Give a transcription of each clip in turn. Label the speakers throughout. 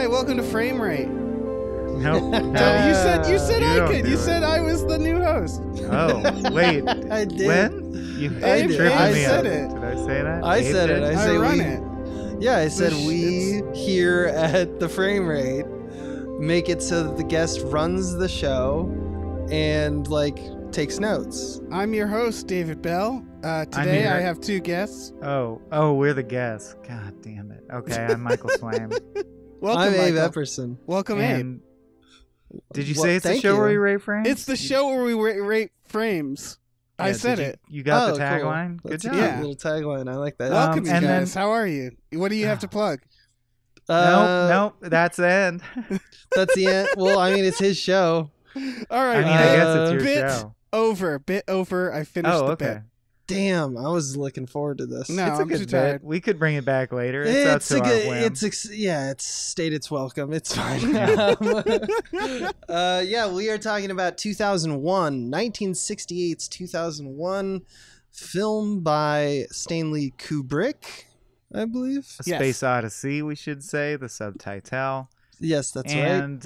Speaker 1: Hey, welcome to Frame Rate.
Speaker 2: Nope.
Speaker 1: You said
Speaker 2: You
Speaker 1: I
Speaker 2: don't
Speaker 1: could.
Speaker 2: do
Speaker 1: You
Speaker 2: it.
Speaker 1: said I was the new host.
Speaker 2: Oh, wait.
Speaker 3: I did.
Speaker 2: When? You
Speaker 1: Abe
Speaker 2: tripping me
Speaker 1: said
Speaker 2: up.
Speaker 1: it.
Speaker 2: Did I say that?
Speaker 3: I
Speaker 2: Abe
Speaker 3: said
Speaker 2: did?
Speaker 3: it. I
Speaker 1: I
Speaker 3: said
Speaker 1: run
Speaker 3: we.
Speaker 1: it.
Speaker 3: Yeah, I said
Speaker 1: It's-
Speaker 3: we here at the Frame Rate make it so that the guest runs the show and like takes notes.
Speaker 1: I'm your host, David Bell. Today
Speaker 2: here.
Speaker 1: I have two guests.
Speaker 2: Oh, we're the guests. God damn it. Okay, I'm Michael Swaim.
Speaker 1: Welcome,
Speaker 3: I'm Abe
Speaker 1: Michael.
Speaker 3: Epperson.
Speaker 1: Welcome, Abe.
Speaker 2: And did you
Speaker 3: Well,
Speaker 2: say it's the
Speaker 3: thank
Speaker 2: show
Speaker 3: you.
Speaker 2: where we rate frames?
Speaker 1: It's the show where we rate frames. I
Speaker 2: Yeah,
Speaker 1: said
Speaker 2: did you-
Speaker 1: it.
Speaker 2: You got the
Speaker 3: cool.
Speaker 2: tagline? Good
Speaker 3: That's a
Speaker 2: job.
Speaker 3: cute
Speaker 1: Yeah.
Speaker 3: little tagline. I like that.
Speaker 1: Welcome, you
Speaker 2: and then-
Speaker 1: guys. How are you? What do you have to plug?
Speaker 2: Nope, that's the end.
Speaker 3: That's the end. Well, I mean, it's his show.
Speaker 1: All
Speaker 2: I
Speaker 1: right.
Speaker 2: mean, I guess it's your
Speaker 1: bit
Speaker 2: show.
Speaker 1: over. I finished
Speaker 2: Oh,
Speaker 1: the
Speaker 2: okay.
Speaker 1: bit.
Speaker 3: Damn, I was looking forward to this.
Speaker 1: No,
Speaker 2: It's a
Speaker 1: I'm
Speaker 2: good
Speaker 1: too
Speaker 2: bit.
Speaker 1: tired.
Speaker 2: We could bring it back later. It's
Speaker 3: It's
Speaker 2: up
Speaker 3: a
Speaker 2: to
Speaker 3: good.
Speaker 2: our whim.
Speaker 3: It's stated its welcome. It's fine. Yeah, we are talking about 2001, 1968's 2001 film by Stanley Kubrick, I believe.
Speaker 2: A
Speaker 1: Yes.
Speaker 2: Space Odyssey, we should say, the subtitle.
Speaker 3: Yes, that's right.
Speaker 2: And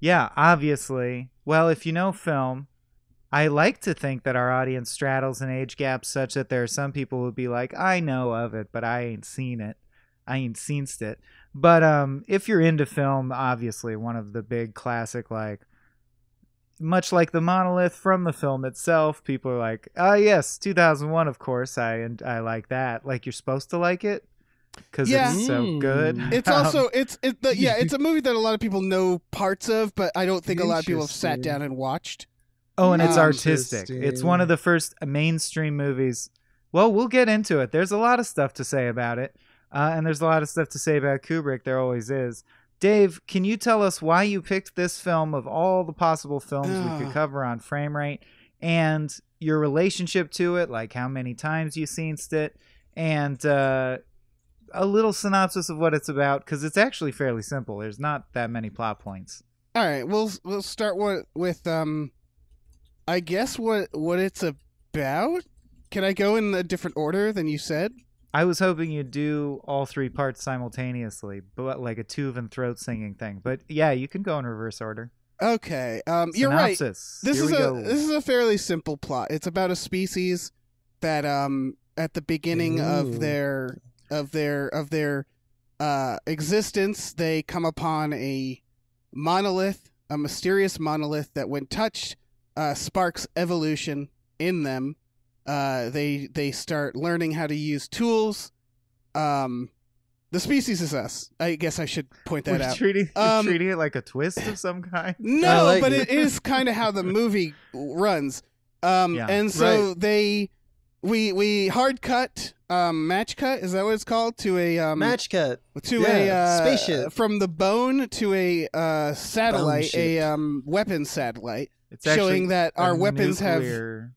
Speaker 2: yeah, obviously, well, if you know film, I like to think that our audience straddles an age gap such that there are some people who would be like, I know of it, but I ain't seen it. I ain't seenst it. But if you're into film, obviously one of the big classic, like, much like the monolith from the film itself, people are like, oh yes, 2001, of course, I like that. Like, you're supposed to like it because
Speaker 1: Yeah.
Speaker 2: it's so good.
Speaker 1: It's also it's a movie that a lot of people know parts of, but I don't think a lot of people have sat
Speaker 3: Interesting.
Speaker 1: down and watched.
Speaker 2: Oh, and it's
Speaker 1: Um,
Speaker 2: artistic. It's one of the first mainstream movies. Well, we'll get into it. There's a lot of stuff to say about it. And there's a lot of stuff to say about Kubrick. There always is. Dave, can you tell us why you picked this film of all the possible films we could cover on Frame Rate, and your relationship to it, like how many times you've seen it, and a little synopsis of what it's about, because it's actually fairly simple. There's not that many plot points.
Speaker 1: All right, we'll start with I guess what it's about. Can I go in a different order than you said?
Speaker 2: I was hoping you'd do all three parts simultaneously, but like a Tuvan throat singing thing. But yeah, you can go in reverse order.
Speaker 1: Okay. You're right.
Speaker 2: Synopsis.
Speaker 1: This
Speaker 2: Here
Speaker 1: is
Speaker 2: we
Speaker 1: a
Speaker 2: go.
Speaker 1: this is a fairly simple plot. It's about a species that at the beginning of their existence, they come upon a monolith, a mysterious monolith that, when touched, sparks evolution in them. They start learning how to use tools. The species is us. I guess I should point that
Speaker 2: We're
Speaker 1: out.
Speaker 2: treating it like a twist of some kind.
Speaker 1: No,
Speaker 3: I like
Speaker 1: but
Speaker 3: it.
Speaker 1: it is kind of how the movie runs.
Speaker 2: Yeah.
Speaker 1: And so we hard cut, match cut, is that what it's called? To a
Speaker 3: match cut.
Speaker 1: to
Speaker 3: Yeah,
Speaker 1: a
Speaker 3: spaceship.
Speaker 1: from the bone to a satellite,
Speaker 3: shape.
Speaker 1: a weapon satellite,
Speaker 2: It's
Speaker 1: showing
Speaker 2: actually
Speaker 1: that our
Speaker 2: a
Speaker 1: weapons have
Speaker 2: nuclear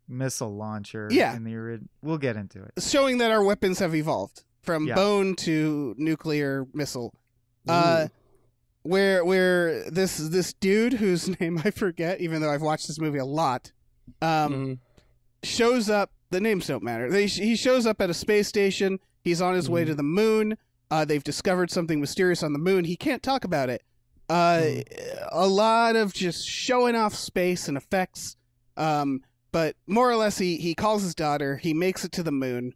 Speaker 2: missile launcher.
Speaker 1: Yeah.
Speaker 2: In the we'll get into it.
Speaker 1: showing that our weapons have evolved from
Speaker 2: Yeah.
Speaker 1: bone to nuclear missile.
Speaker 3: Ooh.
Speaker 1: Where this dude whose name I forget, even though I've watched this movie a lot,
Speaker 3: Mhm.
Speaker 1: shows up. The names don't matter. He shows up at a space station. He's on his way to the moon. They've discovered something mysterious on the moon. He can't talk about it. A lot of just showing off space and effects. But more or less, he calls his daughter. He makes it to the moon.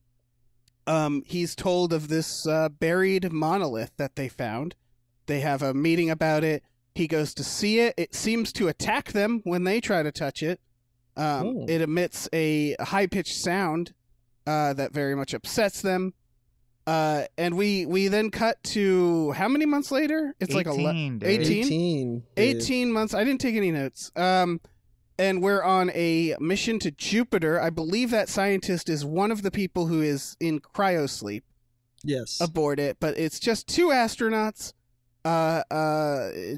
Speaker 1: He's told of this buried monolith that they found. They have a meeting about it. He goes to see it. It seems to attack them when they try to touch it. It emits a high-pitched sound that very much upsets them. And we then cut to how many months later? It's
Speaker 2: 18, Dave.
Speaker 1: 18? 18 months. I didn't take any notes. And we're on a mission to Jupiter. I believe that scientist is one of the people who is in cryosleep
Speaker 3: Yes.
Speaker 1: aboard it, but it's just two astronauts.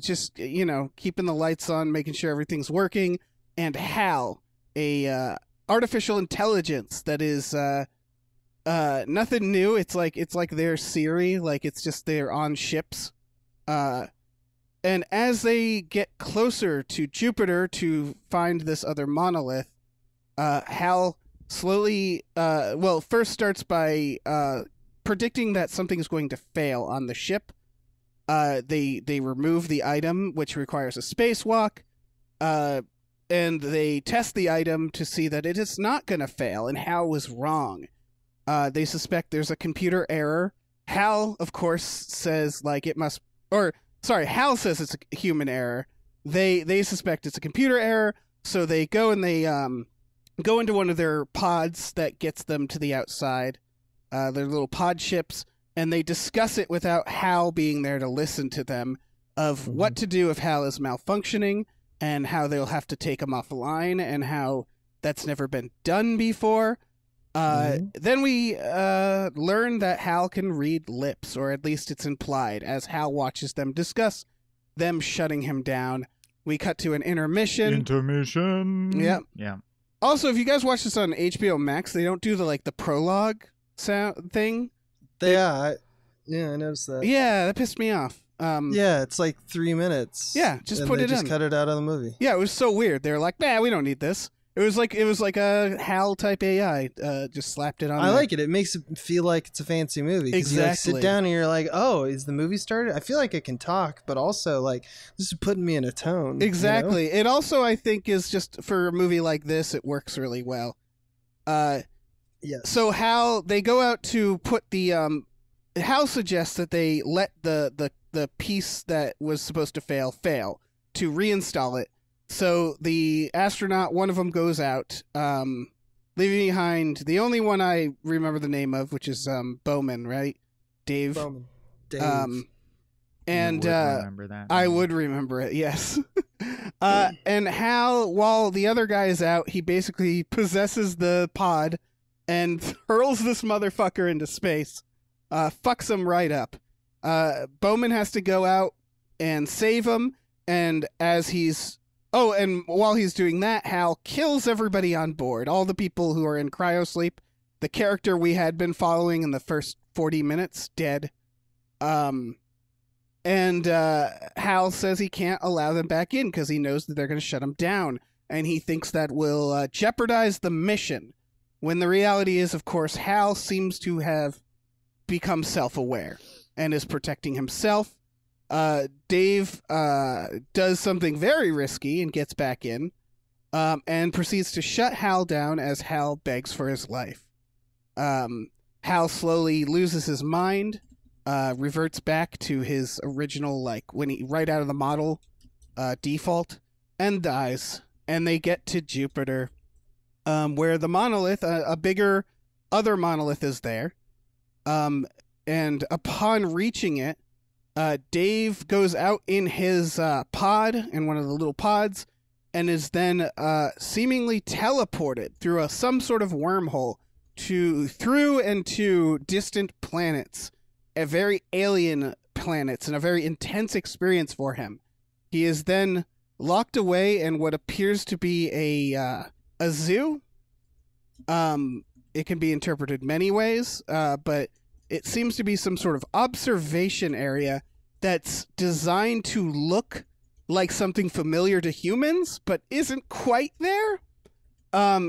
Speaker 1: Just keeping the lights on, making sure everything's working, and Hal, a artificial intelligence that is nothing new. It's like their Siri, like it's just they're on ships. And as they get closer to Jupiter to find this other monolith, Hal slowly, first starts by predicting that something is going to fail on the ship. They remove the item, which requires a spacewalk, and they test the item to see that it is not going to fail, and Hal was wrong. They suspect there's a computer error. Hal, of course, says Hal says it's a human error. They suspect it's a computer error, so they go and they go into one of their pods that gets them to the outside, their little pod ships, and they discuss it without Hal being there to listen to them of what to do if Hal is malfunctioning and how they'll have to take him offline and how that's never been done before. Then we learn that Hal can read lips, or at least it's implied, as Hal watches them discuss them shutting him down. We cut to an intermission. Yep.
Speaker 2: Yeah.
Speaker 1: Also, if you guys watch this on HBO Max, they don't do the prologue sound thing.
Speaker 3: I noticed that.
Speaker 1: Yeah, that pissed me off.
Speaker 3: Yeah, it's like 3 minutes.
Speaker 1: Yeah, just
Speaker 3: and
Speaker 1: put
Speaker 3: they
Speaker 1: it
Speaker 3: just
Speaker 1: in.
Speaker 3: cut it out of the movie.
Speaker 1: Yeah, it was so weird. They were like, "Nah, we don't need this." It was like a HAL type AI. Just slapped it on.
Speaker 3: I like it. It makes it feel like it's a fancy movie.
Speaker 1: Exactly.
Speaker 3: You sit down and you're like, "Oh, is the movie started?" I feel like I can talk, but also this is putting me in a tone.
Speaker 1: Exactly.
Speaker 3: You know?
Speaker 1: It also, I think, is just for a movie like this, it works really well.
Speaker 3: Yes.
Speaker 1: So Hal, they go out to put the Hal suggests that they let the piece that was supposed to fail to reinstall it. So the astronaut, one of them goes out, leaving behind the only one I remember the name of, which is Bowman, right? Dave.
Speaker 3: Bowman. Dave.
Speaker 1: And
Speaker 2: You would remember that.
Speaker 1: I would remember it, yes. And Hal, while the other guy is out, he basically possesses the pod and hurls this motherfucker into space. Fucks him right up. Bowman has to go out and save him, and and while he's doing that, Hal kills everybody on board, all the people who are in cryosleep. The character we had been following in the first 40 minutes, dead. And Hal says he can't allow them back in because he knows that they're going to shut him down, and he thinks that will jeopardize the mission. When the reality is, of course, Hal seems to have become self-aware and is protecting himself. Dave does something very risky and gets back in, and proceeds to shut Hal down as Hal begs for his life. Hal slowly loses his mind, reverts back to his original, right out of the model, default, and dies. And they get to Jupiter, where the monolith, a bigger other monolith is there. And upon reaching it, Dave goes out in his pod, in one of the little pods, and is then seemingly teleported through some sort of wormhole through and to distant planets, very alien planets, and a very intense experience for him. He is then locked away in what appears to be a zoo. It can be interpreted many ways, but it seems to be some sort of observation area that's designed to look like something familiar to humans, but isn't quite there.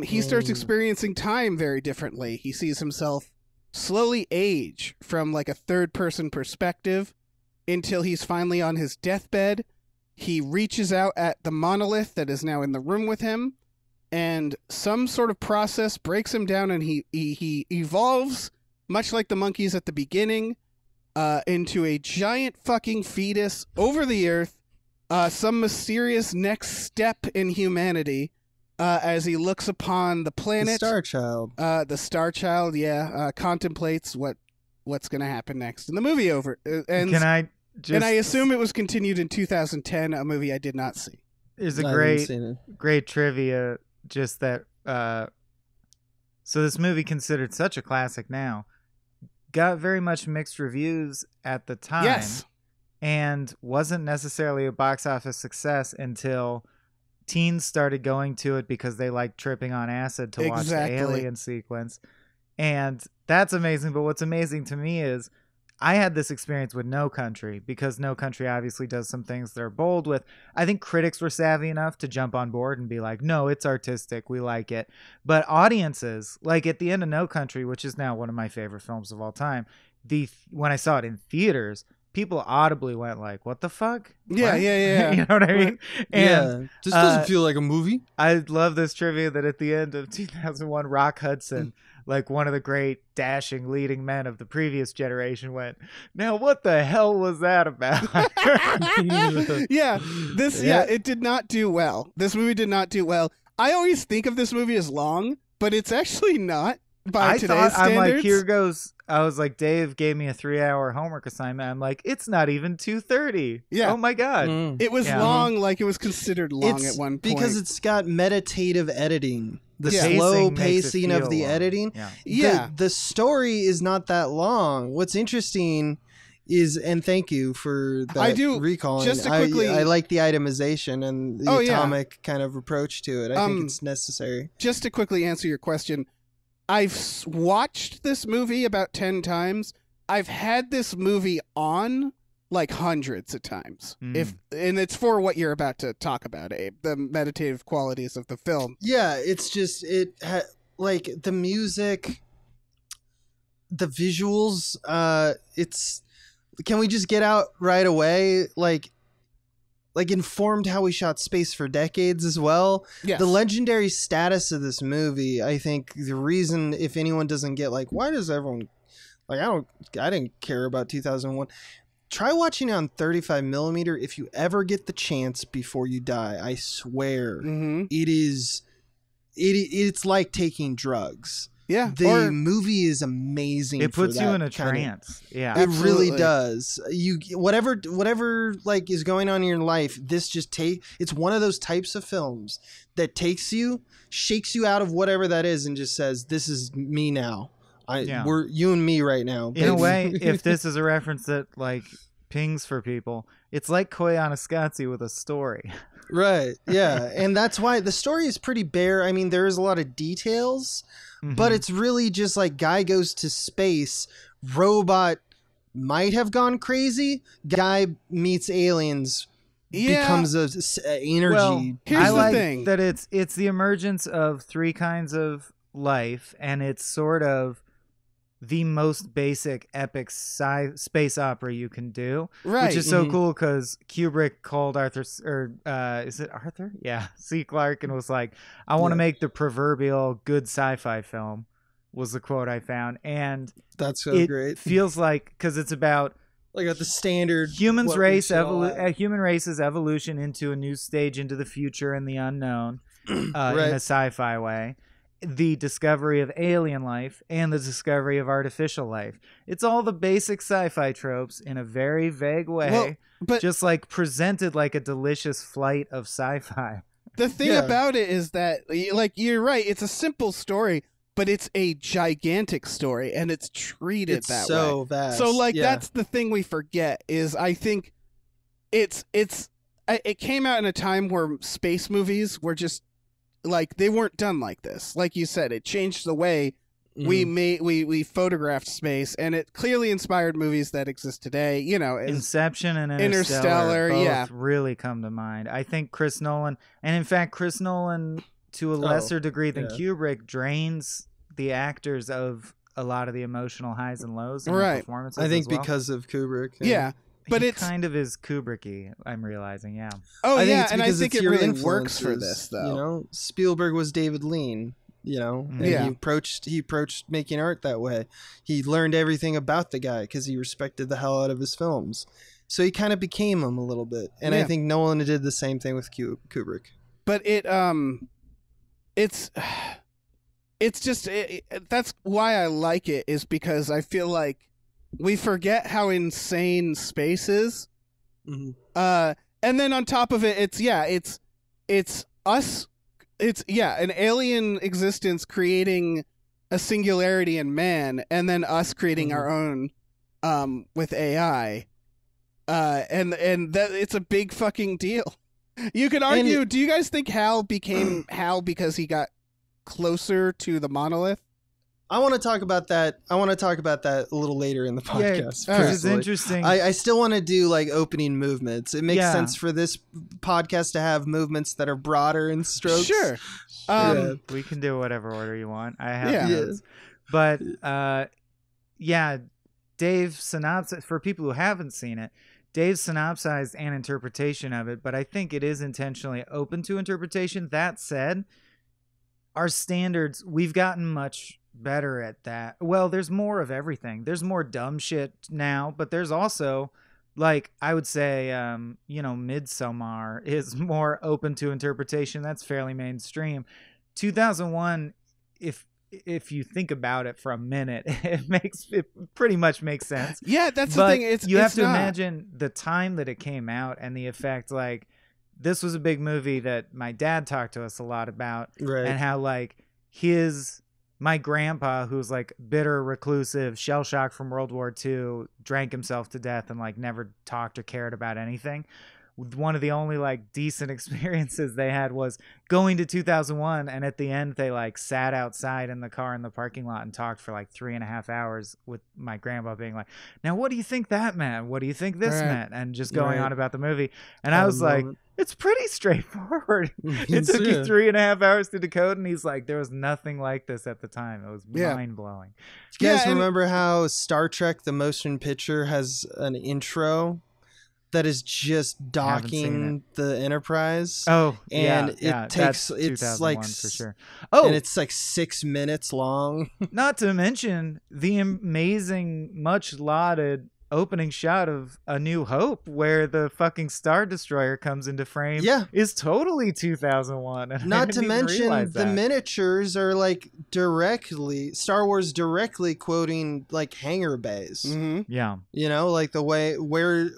Speaker 1: He starts experiencing time very differently. He sees himself slowly age from a third-person perspective until he's finally on his deathbed. He reaches out at the monolith that is now in the room with him, and some sort of process breaks him down, and he evolves, much like the monkeys at the beginning, into a giant fucking fetus over the earth, some mysterious next step in humanity, as he looks upon the planet.
Speaker 3: The Star Child.
Speaker 1: The Star Child, contemplates what's going to happen next. And the movie ends.
Speaker 2: Can I just...
Speaker 1: And I assume it was continued in 2010, a movie I did not see.
Speaker 2: There's a great trivia, just that... so this movie, considered such a classic now, got very much mixed reviews at the time.
Speaker 1: Yes.
Speaker 2: And wasn't necessarily a box office success until teens started going to it because they liked tripping on acid to watch the alien sequence. And that's amazing. But what's amazing to me is I had this experience with No Country, because No Country obviously does some things they're bold with. I think critics were savvy enough to jump on board and be like, no, it's artistic, we like it. But audiences, like at the end of No Country, which is now one of my favorite films of all time, when I saw it in theaters, people audibly went like, "What the fuck?"
Speaker 1: Yeah,
Speaker 2: What?
Speaker 1: yeah.
Speaker 2: You know what I mean? And
Speaker 3: This doesn't feel like a movie.
Speaker 2: I love this trivia that at the end of 2001, Rock Hudson, like one of the great dashing leading men of the previous generation, went, "Now what the hell was that about?"
Speaker 1: It did not do well. This movie did not do well. I always think of this movie as long, but it's actually not by today's standards.
Speaker 2: I'm like, here goes. I was like, Dave gave me a 3-hour homework assignment. I'm like, it's not even 2:30.
Speaker 1: Yeah.
Speaker 2: Oh my god.
Speaker 1: It was long, like it was considered long at one point.
Speaker 3: Because it's got meditative editing. The
Speaker 2: Yeah.
Speaker 3: slow
Speaker 2: Pacing
Speaker 3: pacing of the
Speaker 2: long.
Speaker 3: editing.
Speaker 2: Yeah.
Speaker 3: The story is not that long. What's interesting is, and thank you for that
Speaker 1: I do,
Speaker 3: recalling.
Speaker 1: just to quickly-
Speaker 3: I like the itemization and the atomic kind of approach to it. I think it's necessary.
Speaker 1: Just to quickly answer your question, I've watched this movie about 10 times. I've had this movie on like hundreds of times. And it's for what you're about to talk about, Abe, the meditative qualities of the film.
Speaker 3: Yeah, it's just like the music, the visuals, can we just get out right away? Like informed how we shot space for decades as well.
Speaker 1: Yes.
Speaker 3: The legendary status of this movie, I think the reason, if anyone doesn't get like, why does everyone like, I didn't care about 2001. Try watching it on 35 millimeter if you ever get the chance before you die. I swear it's like taking drugs.
Speaker 1: Yeah.
Speaker 3: The movie is amazing.
Speaker 2: It puts
Speaker 3: for
Speaker 2: you
Speaker 3: that
Speaker 2: in a
Speaker 3: kind of-
Speaker 2: trance. Yeah.
Speaker 3: It really does. You whatever like is going on in your life, this just it's one of those types of films that takes you, shakes you out of whatever that is and just says, this is me now. We're you and me right now.
Speaker 2: In a way, if this is a reference that like pings for people, it's like Koyaanisqatsi with a story.
Speaker 3: Right. Yeah. And that's why the story is pretty bare. I mean, there is a lot of details, but it's really just like guy goes to space, robot might have gone crazy, guy meets aliens, becomes a energy.
Speaker 2: Well,
Speaker 1: here's
Speaker 2: I
Speaker 1: the
Speaker 2: like
Speaker 1: thing.
Speaker 2: that it's the emergence of three kinds of life, and it's sort of the most basic epic space opera you can do,
Speaker 1: Right.
Speaker 2: which is so cool because Kubrick called is it Arthur? Yeah, C. Clarke, and was like, I want to make the proverbial good sci-fi film, was the quote I found. And
Speaker 3: that's so
Speaker 2: it
Speaker 3: great.
Speaker 2: feels like, because it's about
Speaker 3: like at the standard
Speaker 2: human race's evolution into a new stage, into the future and the unknown, in a sci-fi way, the discovery of alien life and the discovery of artificial life. It's all the basic sci-fi tropes in a very vague way, but just like presented like a delicious flight of sci-fi.
Speaker 1: The thing about it is that, like, you're right, it's a simple story, but it's a gigantic story, and it's treated that way.
Speaker 3: So vast.
Speaker 1: So, like, that's the thing we forget, is I think it came out in a time where space movies were just, like, they weren't done like this. Like you said, it changed the way we photographed space, and it clearly inspired movies that exist today. You know,
Speaker 2: Inception and Interstellar both really come to mind. I think Chris Nolan, and in fact Chris Nolan to a lesser degree than Kubrick, drains the actors of a lot of the emotional highs and lows in their performances.
Speaker 3: I think because of Kubrick.
Speaker 1: Yeah. But it
Speaker 2: kind of is Kubricky, I'm realizing, yeah.
Speaker 1: Oh,
Speaker 3: I
Speaker 1: yeah,
Speaker 3: think
Speaker 1: and I think it
Speaker 3: your
Speaker 1: really works for this, though.
Speaker 3: You know, Spielberg was David Lean, you know, and he approached making art that way. He learned everything about the guy because he respected the hell out of his films. So he kind of became him a little bit. And I think Nolan did the same thing with Kubrick.
Speaker 1: But it's just, that's why I like it, is because I feel like we forget how insane space is. And then on top of it, it's us. It's an alien existence creating a singularity in man, and then us creating our own with AI. And that it's a big fucking deal. You could argue, do you guys think Hal became Hal because he got closer to the monolith?
Speaker 3: I want to talk about that. I want to talk about that a little later in the podcast.
Speaker 2: Because it's interesting.
Speaker 3: I still want to do like opening movements. It makes sense for this podcast to have movements that are broader in strokes.
Speaker 1: Sure.
Speaker 2: We can do whatever order you want. I have notes. But Dave synopsis for people who haven't seen it. Dave synopsized an interpretation of it, but I think it is intentionally open to interpretation. That said, our standards, we've gotten much better at that. Well, there's more of everything. There's more dumb shit now, but there's also, like, I would say, Midsommar is more open to interpretation. That's fairly mainstream. 2001, if you think about it for a minute, it pretty much makes sense.
Speaker 1: Yeah, that's
Speaker 2: but
Speaker 1: the thing.
Speaker 2: You have to imagine the time that it came out and the effect. Like, this was a big movie that my dad talked to us a lot about,
Speaker 3: Right.
Speaker 2: and how like my grandpa, who's like bitter, reclusive, shell shocked from World War II, drank himself to death and like never talked or cared about anything. One of the only like decent experiences they had was going to 2001, and at the end they like sat outside in the car in the parking lot and talked for like 3.5 hours with my grandpa being like, now what do you think that meant? What do you think this meant? And just going on about the movie. And I was like, it's pretty straightforward. It took you 3.5 hours to decode, and he's like, there was nothing like this at the time. It was mind blowing.
Speaker 3: Do you guys remember how Star Trek the motion picture has an intro that is just docking the Enterprise?
Speaker 2: Oh,
Speaker 3: and it takes, it's like,
Speaker 2: for sure.
Speaker 3: And it's like 6 minutes long.
Speaker 2: Not to mention the amazing, much lauded opening shot of A New Hope, where the fucking Star Destroyer comes into frame, is totally 2001. And
Speaker 3: not to mention the miniatures are like Star Wars directly quoting like hangar bays.
Speaker 1: Mm-hmm.
Speaker 2: Yeah,
Speaker 3: you know, like the way where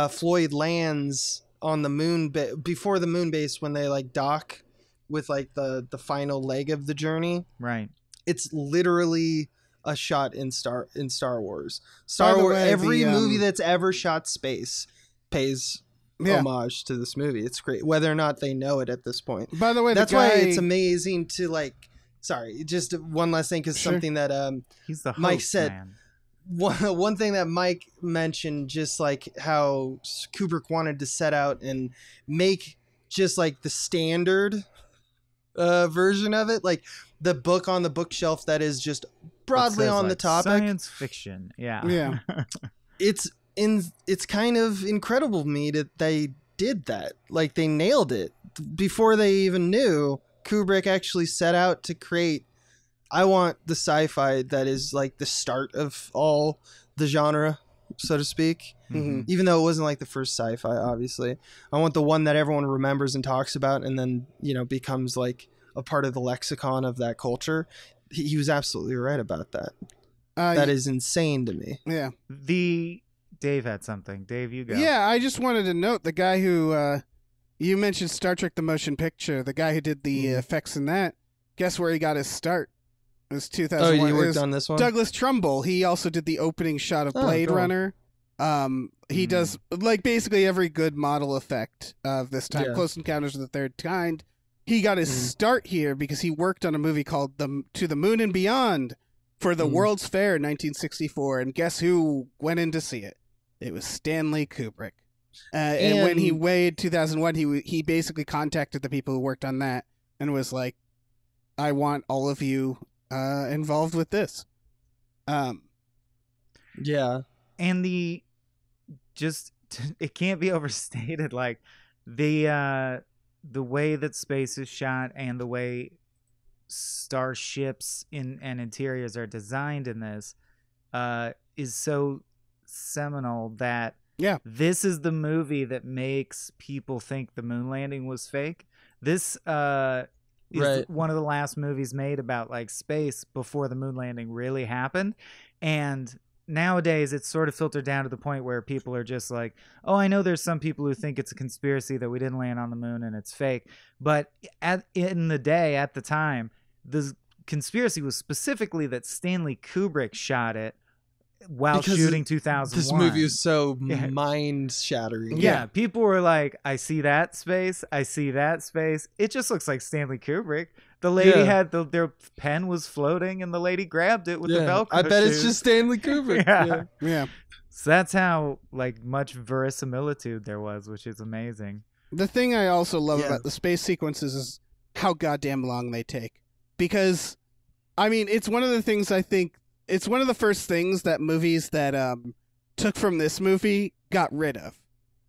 Speaker 3: Floyd lands on the moon before the moon base when they like dock with like the final leg of the journey.
Speaker 2: Right.
Speaker 3: It's literally a shot in Star Wars. Star Wars. Every movie that's ever shot space pays homage to this movie. It's great, whether or not they know it at this point.
Speaker 1: By the way,
Speaker 3: that's why it's amazing to like. Sorry, just one last thing, because something that
Speaker 2: he's the host,
Speaker 3: Mike said.
Speaker 2: Man.
Speaker 3: One thing that Mike mentioned, just like how Kubrick wanted to set out and make just like the standard version of it, like the book on the bookshelf that is just broadly on the topic,
Speaker 2: science fiction. Yeah.
Speaker 3: It's kind of incredible to me that they did that. Like, they nailed it before they even knew. Kubrick actually set out to create, I want the sci-fi that is like the start of all the genre, so to speak.
Speaker 1: Mm-hmm.
Speaker 3: Even though it wasn't like the first sci-fi, obviously. I want the one that everyone remembers and talks about, and then, you know, becomes like a part of the lexicon of that culture. He was absolutely right about that. That is insane to me.
Speaker 1: Yeah.
Speaker 2: Dave had something. Dave, you go.
Speaker 1: Yeah, I just wanted to note the guy who you mentioned Star Trek the Motion Picture, the guy who did the effects in that. Guess where he got his start? It was 2001.
Speaker 3: Oh, you worked on this one?
Speaker 1: Douglas Trumbull. He also did the opening shot of Blade Runner. He does like basically every good model effect of this time.
Speaker 3: Yeah.
Speaker 1: Close Encounters of the Third Kind. He got his start here because he worked on a movie called To the Moon and Beyond for the World's Fair in 1964. And guess who went in to see it? It was Stanley Kubrick. And when he weighed 2001, he basically contacted the people who worked on that and was like, I want all of you involved with this.
Speaker 3: Yeah.
Speaker 2: And it can't be overstated, like the way that space is shot and the way starships and interiors are designed in this is so seminal that this is the movie that makes people think the moon landing was fake. This is one of the last movies made about like space before the moon landing really happened. And nowadays it's sort of filtered down to the point where people are just like, oh, I know there's some people who think it's a conspiracy that we didn't land on the moon and it's fake. But in the time, the conspiracy was specifically that Stanley Kubrick shot it while shooting 2001.
Speaker 3: This movie is so mind-shattering.
Speaker 2: Yeah, people were like, I see that space. I see that space. It just looks like Stanley Kubrick. The lady had their pen was floating, and the lady grabbed it with the Velcro
Speaker 3: I bet
Speaker 2: shoes.
Speaker 3: it's just Stanley Kubrick.
Speaker 1: Yeah.
Speaker 2: So that's how like much verisimilitude there was, which is amazing.
Speaker 1: The thing I also love about the space sequences is how goddamn long they take. Because, I mean, it's one of the things I think it's one of the first things that movies that took from this movie got rid of.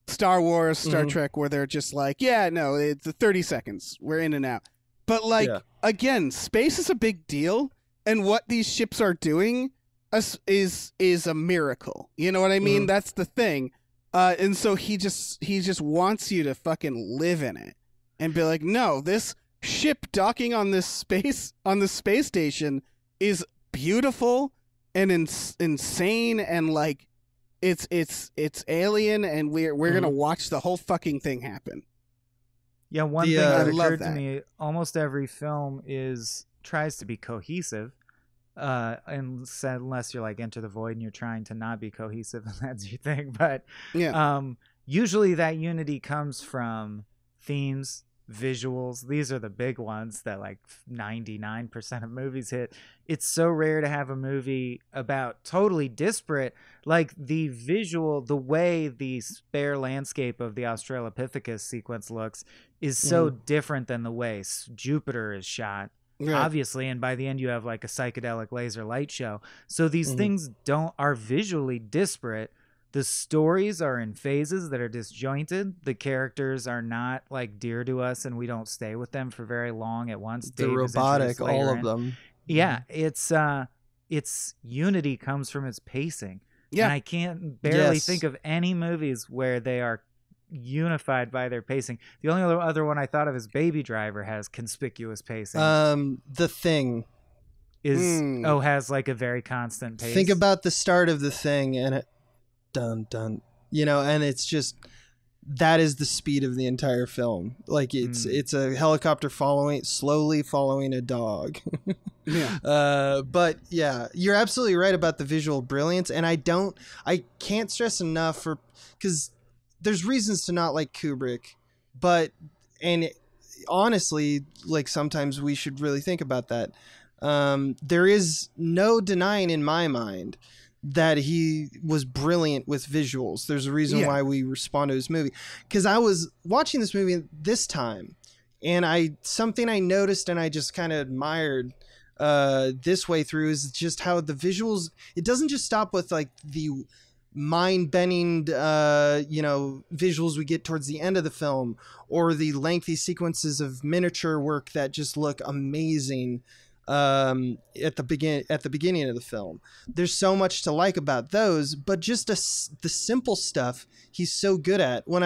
Speaker 1: Star Wars, Star Trek, where they're just like, yeah, no, it's 30 seconds. We're in and out. But like, again, space is a big deal, and what these ships are doing is a miracle. You know what I mean? That's the thing. And so he just wants you to fucking live in it and be like, no, this ship docking on this space station is beautiful and insane, and like it's alien, and we're gonna watch the whole fucking thing happen.
Speaker 2: Yeah, one thing that occurred to me: almost every film tries to be cohesive, unless you're like Enter the Void and you're trying to not be cohesive, and that's your thing. But usually that unity comes from themes, visuals. These are the big ones that like 99% of movies hit. It's so rare to have a movie about totally disparate, like the visual, the way the spare landscape of the Australopithecus sequence looks is so different than the way Jupiter is shot. Right. Obviously, and by the end you have like a psychedelic laser light show. So these things are visually disparate. The stories are in phases that are disjointed. The characters are not like dear to us, and we don't stay with them for very long at once.
Speaker 3: They're robotic, all of them.
Speaker 2: Yeah, its unity comes from its pacing. Yeah, and I can't barely think of any movies where they are unified by their pacing. The only other one I thought of is Baby Driver has conspicuous pacing.
Speaker 3: The Thing
Speaker 2: has like a very constant pace.
Speaker 3: Think about the start of The Thing, and it dun dun, and it's just, that is the speed of the entire film. Like it's a helicopter slowly following a dog. But yeah, you're absolutely right about the visual brilliance, and I can't stress enough because there's reasons to not like Kubrick, and honestly, like sometimes we should really think about that. There is no denying in my mind that he was brilliant with visuals. There's a reason why we respond to his movie. Because I was watching this movie this time, and something I noticed and I just kind of admired this way through is just how the visuals, it doesn't just stop with like the mind-bending visuals we get towards the end of the film, or the lengthy sequences of miniature work that just look amazing at the beginning of the film. There's so much to like about those, but just the simple stuff he's so good at. When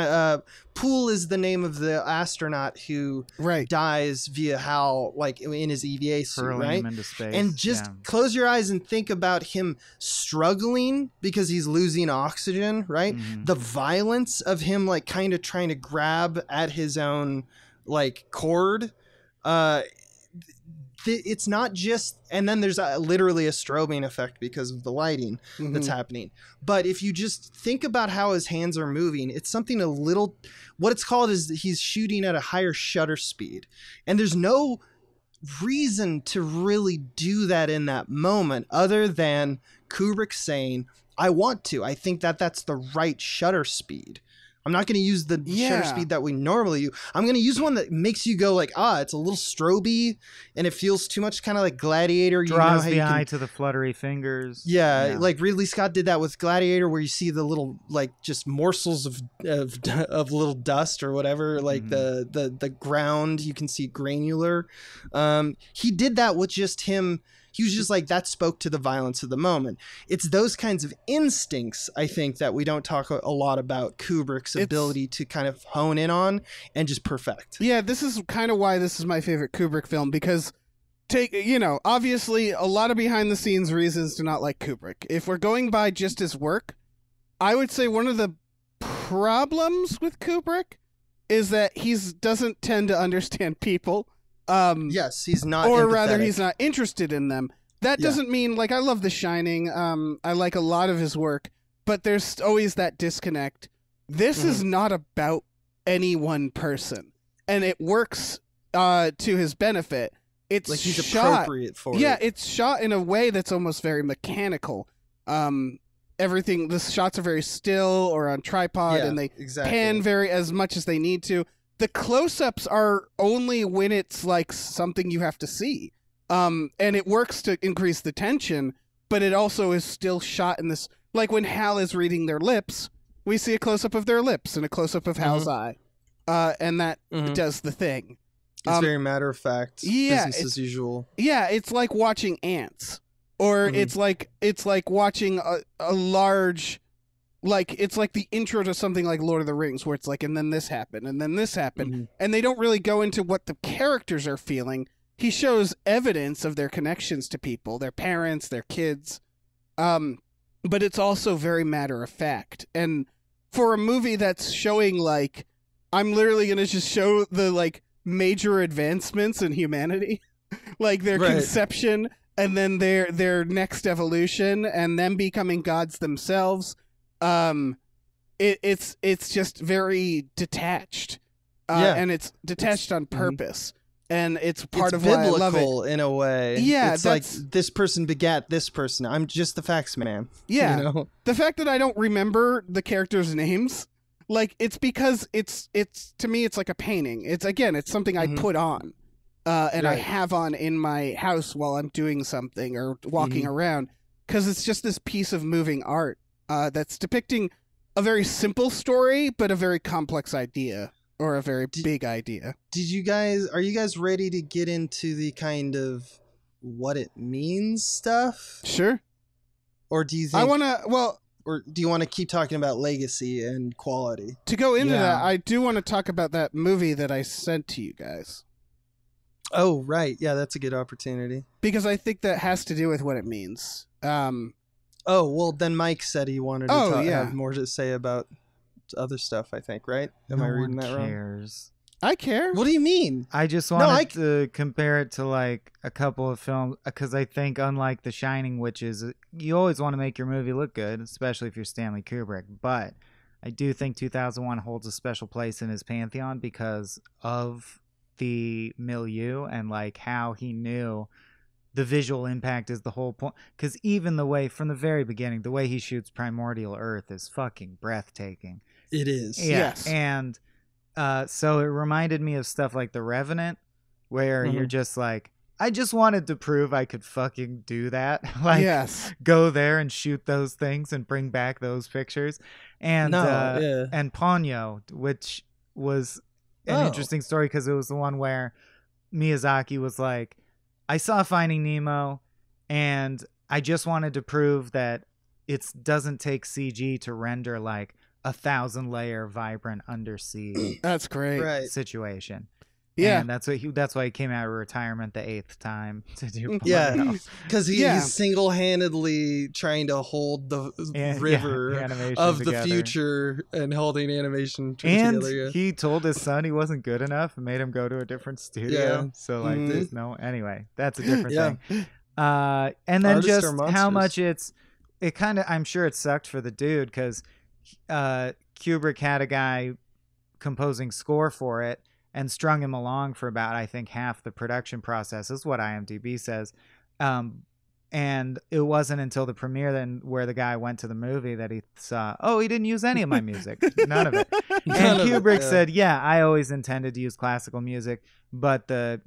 Speaker 3: Poole is the name of the astronaut who dies via Hal, like in his EVA suit,
Speaker 2: hurling
Speaker 3: right?
Speaker 2: him into space.
Speaker 3: And just close your eyes and think about him struggling because he's losing oxygen, right? The violence of him like kind of trying to grab at his own like cord. It's not just, and then there's literally a strobing effect because of the lighting that's happening. But if you just think about how his hands are moving, it's something a little, what it's called is he's shooting at a higher shutter speed. And there's no reason to really do that in that moment other than Kubrick saying, I want to. I think that's the right shutter speed. I'm not going to use the shutter speed that we normally use. I'm going to use one that makes you go like, it's a little stroby, and it feels too much kind of like Gladiator.
Speaker 2: Draws the eye to the fluttery fingers.
Speaker 3: Yeah, like Ridley Scott did that with Gladiator, where you see the little like just morsels of little dust or whatever, like the ground. You can see granular. He did that with just him. He was just like, that spoke to the violence of the moment. It's those kinds of instincts, I think, that we don't talk a lot about Kubrick's ability to kind of hone in on and just perfect.
Speaker 1: Yeah, this is kind of why this is my favorite Kubrick film, because obviously a lot of behind the scenes reasons to not like Kubrick. If we're going by just his work, I would say one of the problems with Kubrick is that he doesn't tend to understand people.
Speaker 3: Yes, he's not,
Speaker 1: or
Speaker 3: empathetic.
Speaker 1: rather he's not interested in them. That doesn't mean, like, I love The Shining, I like a lot of his work, but there's always that disconnect. This is not about any one person, and it works to his benefit. It's
Speaker 3: like he's
Speaker 1: shot,
Speaker 3: appropriate for
Speaker 1: it.
Speaker 3: It's
Speaker 1: shot in a way that's almost very mechanical. Everything, the shots are very still or on tripod, and they pan very as much as they need to. The close-ups are only when it's like something you have to see. And it works to increase the tension, but it also is still shot in this, like when Hal is reading their lips, we see a close-up of their lips and a close-up of Hal's eye. And that does the thing.
Speaker 3: It's very matter of fact.
Speaker 1: Yeah,
Speaker 3: business as usual.
Speaker 1: Yeah, it's like watching ants. Or it's like watching a large, like, it's like the intro to something like Lord of the Rings, where it's like, and then this happened, and then this happened. And they don't really go into what the characters are feeling. He shows evidence of their connections to people, their parents, their kids. But it's also very matter of fact. And for a movie that's showing, like, I'm literally going to just show the, like, major advancements in humanity, like their conception, and then their next evolution, and them becoming gods themselves. It's just very detached, and it's detached on purpose, and it's part of why I love it
Speaker 3: in a way.
Speaker 1: Yeah,
Speaker 3: it's like this person begat this person. I'm just the facts man.
Speaker 1: Yeah,
Speaker 3: you know?
Speaker 1: The fact that I don't remember the characters' names, like, it's because it's to me it's like a painting. It's something I put on. And I have on in my house while I'm doing something or walking around, because it's just this piece of moving art that's depicting a very simple story, but a very complex idea, or a very big idea.
Speaker 3: Are you guys ready to get into the kind of what it means stuff?
Speaker 1: Sure.
Speaker 3: Or do you think
Speaker 1: or
Speaker 3: do you want to keep talking about legacy and quality?
Speaker 1: To go into that, I do want to talk about that movie that I sent to you guys.
Speaker 3: Oh, right. Yeah, that's a good opportunity.
Speaker 1: Because I think that has to do with what it means.
Speaker 3: Oh, well, then Mike said he wanted to have more to say about other stuff, I think, right? Am I reading that wrong?
Speaker 1: I care.
Speaker 3: What do you mean?
Speaker 2: I just wanted to compare it to, like, a couple of films, because I think, unlike The Shining, which is, you always want to make your movie look good, especially if you're Stanley Kubrick, but I do think 2001 holds a special place in his pantheon because of the milieu and, like, how he knew the visual impact is the whole point. Because even the way, from the very beginning, the way he shoots Primordial Earth is fucking breathtaking.
Speaker 3: It is.
Speaker 2: Yeah.
Speaker 1: Yes.
Speaker 2: And so it reminded me of stuff like The Revenant, where you're just like, I just wanted to prove I could fucking do that. Like, go there and shoot those things and bring back those pictures. And and Ponyo, which was an interesting story, because it was the one where Miyazaki was like, I saw Finding Nemo, and I just wanted to prove that it doesn't take CG to render, like, 1,000-layer vibrant undersea
Speaker 1: That's great.
Speaker 2: situation.
Speaker 1: Yeah,
Speaker 2: and that's why he came out of retirement the 8th time to do Ponyo.
Speaker 3: Yeah, because he's single-handedly trying to hold the river of the future and holding animation together. Yeah.
Speaker 2: He told his son he wasn't good enough and made him go to a different studio.
Speaker 3: Yeah.
Speaker 2: So, like, there's no... Anyway, that's a different thing. And then just how much it kind of... I'm sure it sucked for the dude, because Kubrick had a guy composing score for it and strung him along for about, I think, half the production process, is what IMDb says. And it wasn't until the premiere then where the guy went to the movie that he saw, he didn't use any of my music. None of it. And Kubrick said, I always intended to use classical music, but the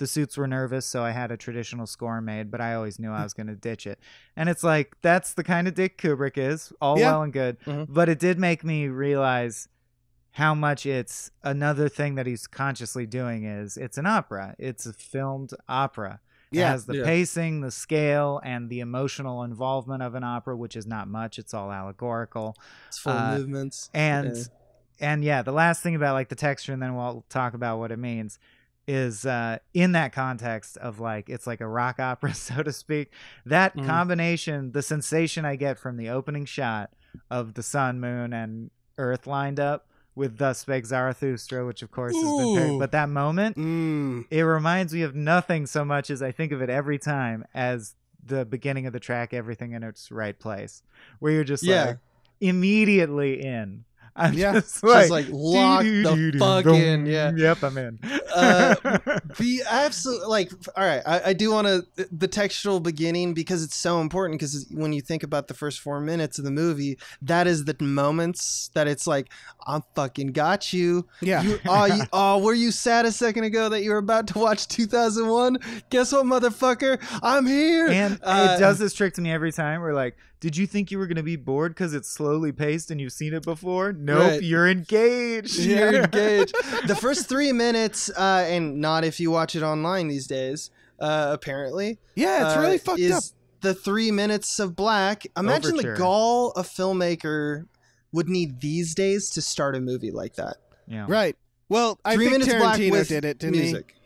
Speaker 2: suits were nervous, so I had a traditional score made, but I always knew I was going to ditch it. And it's like, that's the kind of dick Kubrick is, all well and good. But it did make me realize how much it's another thing that he's consciously doing is it's an opera. It's a filmed opera. It has the pacing, the scale, and the emotional involvement of an opera, which is not much. It's all allegorical.
Speaker 3: It's full of movements.
Speaker 2: And the last thing about, like, the texture, and then we'll talk about what it means, is in that context of, like, it's like a rock opera, so to speak. That combination, the sensation I get from the opening shot of the sun, moon, and earth lined up, with Thus Spake Zarathustra, which of course has been paired. But that moment, it reminds me of nothing so much as I think of it every time as the beginning of the track, Everything in Its Right Place, where you're just like immediately in. I'm
Speaker 1: Yeah.
Speaker 2: just
Speaker 3: Just like lock the fuck in. Yeah.
Speaker 2: Yep, I'm in.
Speaker 3: The absolute, like, all right, I do want to, the textual beginning, because it's so important, because when you think about the first 4 minutes of the movie, that is the moments that it's like, I fucking got you.
Speaker 1: Yeah.
Speaker 3: Were you sad a second ago that you were about to watch 2001? Guess what, motherfucker? I'm here.
Speaker 2: And it does this trick to me every time. We're like, did you think you were going to be bored because it's slowly paced and you've seen it before? Nope,
Speaker 3: Right.
Speaker 2: You're engaged.
Speaker 3: You're engaged. The first 3 minutes, and not if you watch it online these days, apparently.
Speaker 1: Yeah, it's really fucked
Speaker 3: is
Speaker 1: up.
Speaker 3: The 3 minutes of black. Imagine
Speaker 2: Overture.
Speaker 3: the gall a filmmaker would need these days to start a movie like that.
Speaker 2: Yeah.
Speaker 1: Right. Well, I
Speaker 3: 3
Speaker 1: think
Speaker 3: minutes black
Speaker 1: Tarantino
Speaker 3: with
Speaker 1: did it, didn't
Speaker 3: music.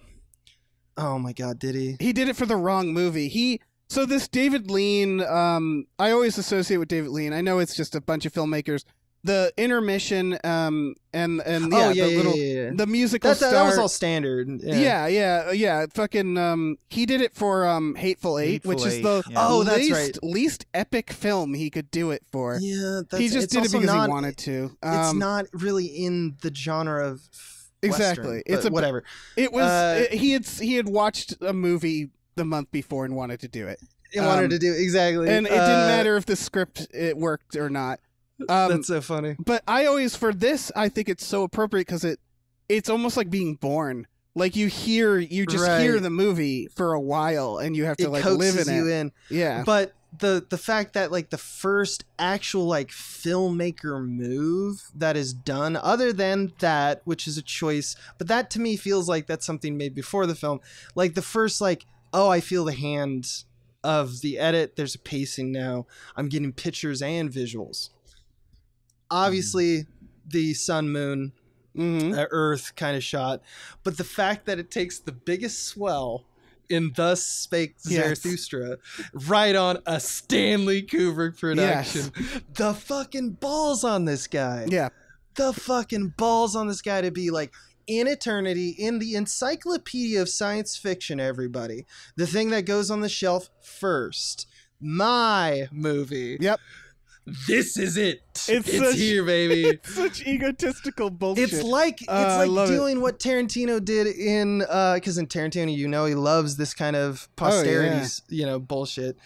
Speaker 3: Oh my God, did he?
Speaker 1: he? He did it for the wrong movie. So this David Lean, I always associate with David Lean. I know it's just a bunch of filmmakers. The intermission, and the musical
Speaker 3: That was all standard.
Speaker 1: Yeah. Fucking, he did it for Hateful Eight, which is the
Speaker 3: that's right.
Speaker 1: least epic film he could do it for.
Speaker 3: Yeah,
Speaker 1: He just did it because he wanted to.
Speaker 3: It's not really in the genre of
Speaker 1: exactly.
Speaker 3: Western,
Speaker 1: It's
Speaker 3: whatever.
Speaker 1: It was he had watched a movie the month before and wanted to do it.
Speaker 3: Exactly,
Speaker 1: and it didn't matter if the script it worked or not.
Speaker 3: That's so funny.
Speaker 1: But I always, for this, I think it's so appropriate because it's almost like being born. Like you hear the movie for a while and you have to like live in it.
Speaker 3: In.
Speaker 1: Yeah.
Speaker 3: But the fact that like the first actual like filmmaker move that is done, other than that, which is a choice, but that to me feels like that's something made before the film. Like the first like, oh, I feel the hand of the edit. There's a pacing now. I'm getting pictures and visuals. Obviously, the sun, moon, earth kind of shot. But the fact that it takes the biggest swell in Thus Spake Zarathustra right on a Stanley Kubrick production. Yes. The fucking balls on this guy.
Speaker 1: Yeah.
Speaker 3: The fucking balls on this guy to be like, in eternity, in the encyclopedia of science fiction, everybody. The thing that goes on the shelf first. My movie.
Speaker 1: Yep.
Speaker 3: This is it. It's
Speaker 1: such,
Speaker 3: here, baby.
Speaker 1: It's such egotistical bullshit.
Speaker 3: It's like doing what Tarantino did in because in Tarantino, you know, he loves this kind of posterity's, bullshit.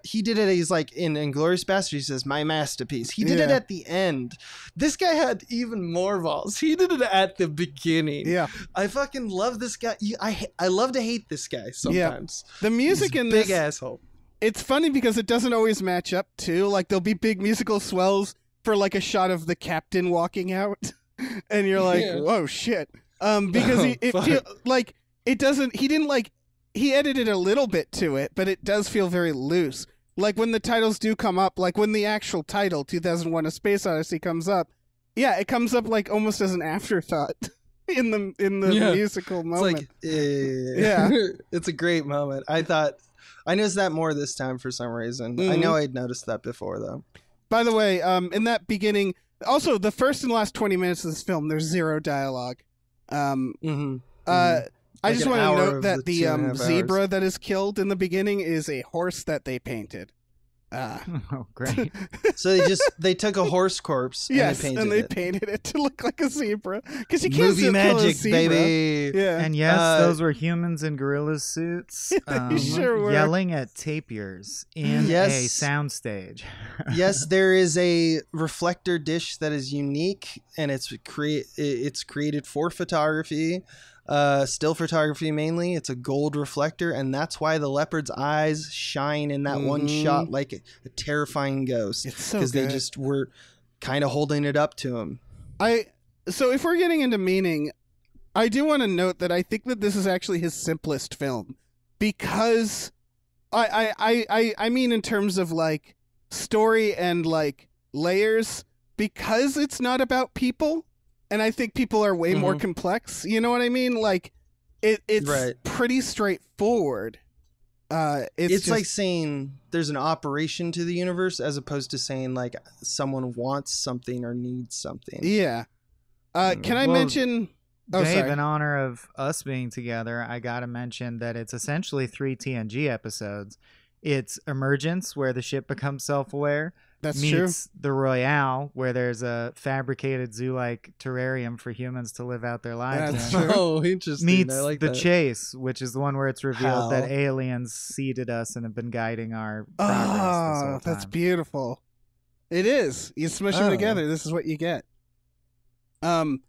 Speaker 3: He did it. He's like in Inglourious Basterds. He says, "My masterpiece." He did it at the end. This guy had even more balls. He did it at the beginning.
Speaker 1: Yeah,
Speaker 3: I fucking love this guy. I love to hate this guy sometimes.
Speaker 1: Yeah. The music in this
Speaker 3: big asshole.
Speaker 1: It's funny because it doesn't always match up too. Like there'll be big musical swells for like a shot of the captain walking out, and you're like, "Whoa, shit!" Because he edited a little bit to it, but it does feel very loose. Like when the titles do come up, like when the actual title 2001: A Space Odyssey comes up, it comes up like almost as an afterthought in the musical moment.
Speaker 3: It's like, it's a great moment. I noticed that more this time for some reason. I know I'd noticed that before, though.
Speaker 1: By the way, in that beginning, also the first and last 20 minutes of this film, there's zero dialogue. I just want to note that the zebra that is killed in the beginning is a horse that they painted.
Speaker 2: Oh, great.
Speaker 3: So they took a horse corpse and they painted
Speaker 1: it to look like a zebra. Because you can't
Speaker 3: movie magic, baby.
Speaker 1: Yeah.
Speaker 2: And yes, those were humans in gorilla suits
Speaker 1: sure were.
Speaker 2: Yelling at tapirs in a soundstage.
Speaker 3: Yes, there is a reflector dish that is unique, and it's created for photography. Still photography mainly. It's a gold reflector, and that's why the leopard's eyes shine in that one shot like a terrifying ghost.
Speaker 1: It's so
Speaker 3: because they just were kind of holding it up to him.
Speaker 1: So if we're getting into meaning, I do want to note that I think that this is actually his simplest film, because I mean in terms of like story and like layers, because it's not about people. And I think people are way more complex. You know what I mean? Like, it's pretty straightforward.
Speaker 3: It's like saying there's an operation to the universe as opposed to saying, like, someone wants something or needs something.
Speaker 1: Yeah. Can I mention...
Speaker 2: Dave, in honor of us being together, I got to mention that it's essentially 3 TNG episodes. It's Emergence, where the ship becomes self-aware.
Speaker 1: That's true.
Speaker 2: meets the Royale, where there's a fabricated zoo-like terrarium for humans to live out their lives
Speaker 1: That's
Speaker 2: in.
Speaker 1: true.
Speaker 3: Oh, interesting.
Speaker 2: Meets
Speaker 3: I like
Speaker 2: the
Speaker 3: that.
Speaker 2: Chase, which is the one where it's revealed that
Speaker 3: How?
Speaker 2: aliens seeded us and have been guiding our progress this
Speaker 1: Oh,
Speaker 2: whole
Speaker 1: that's
Speaker 2: time.
Speaker 1: beautiful. It is. You smush them
Speaker 3: Oh.
Speaker 1: together. This is what you get. Can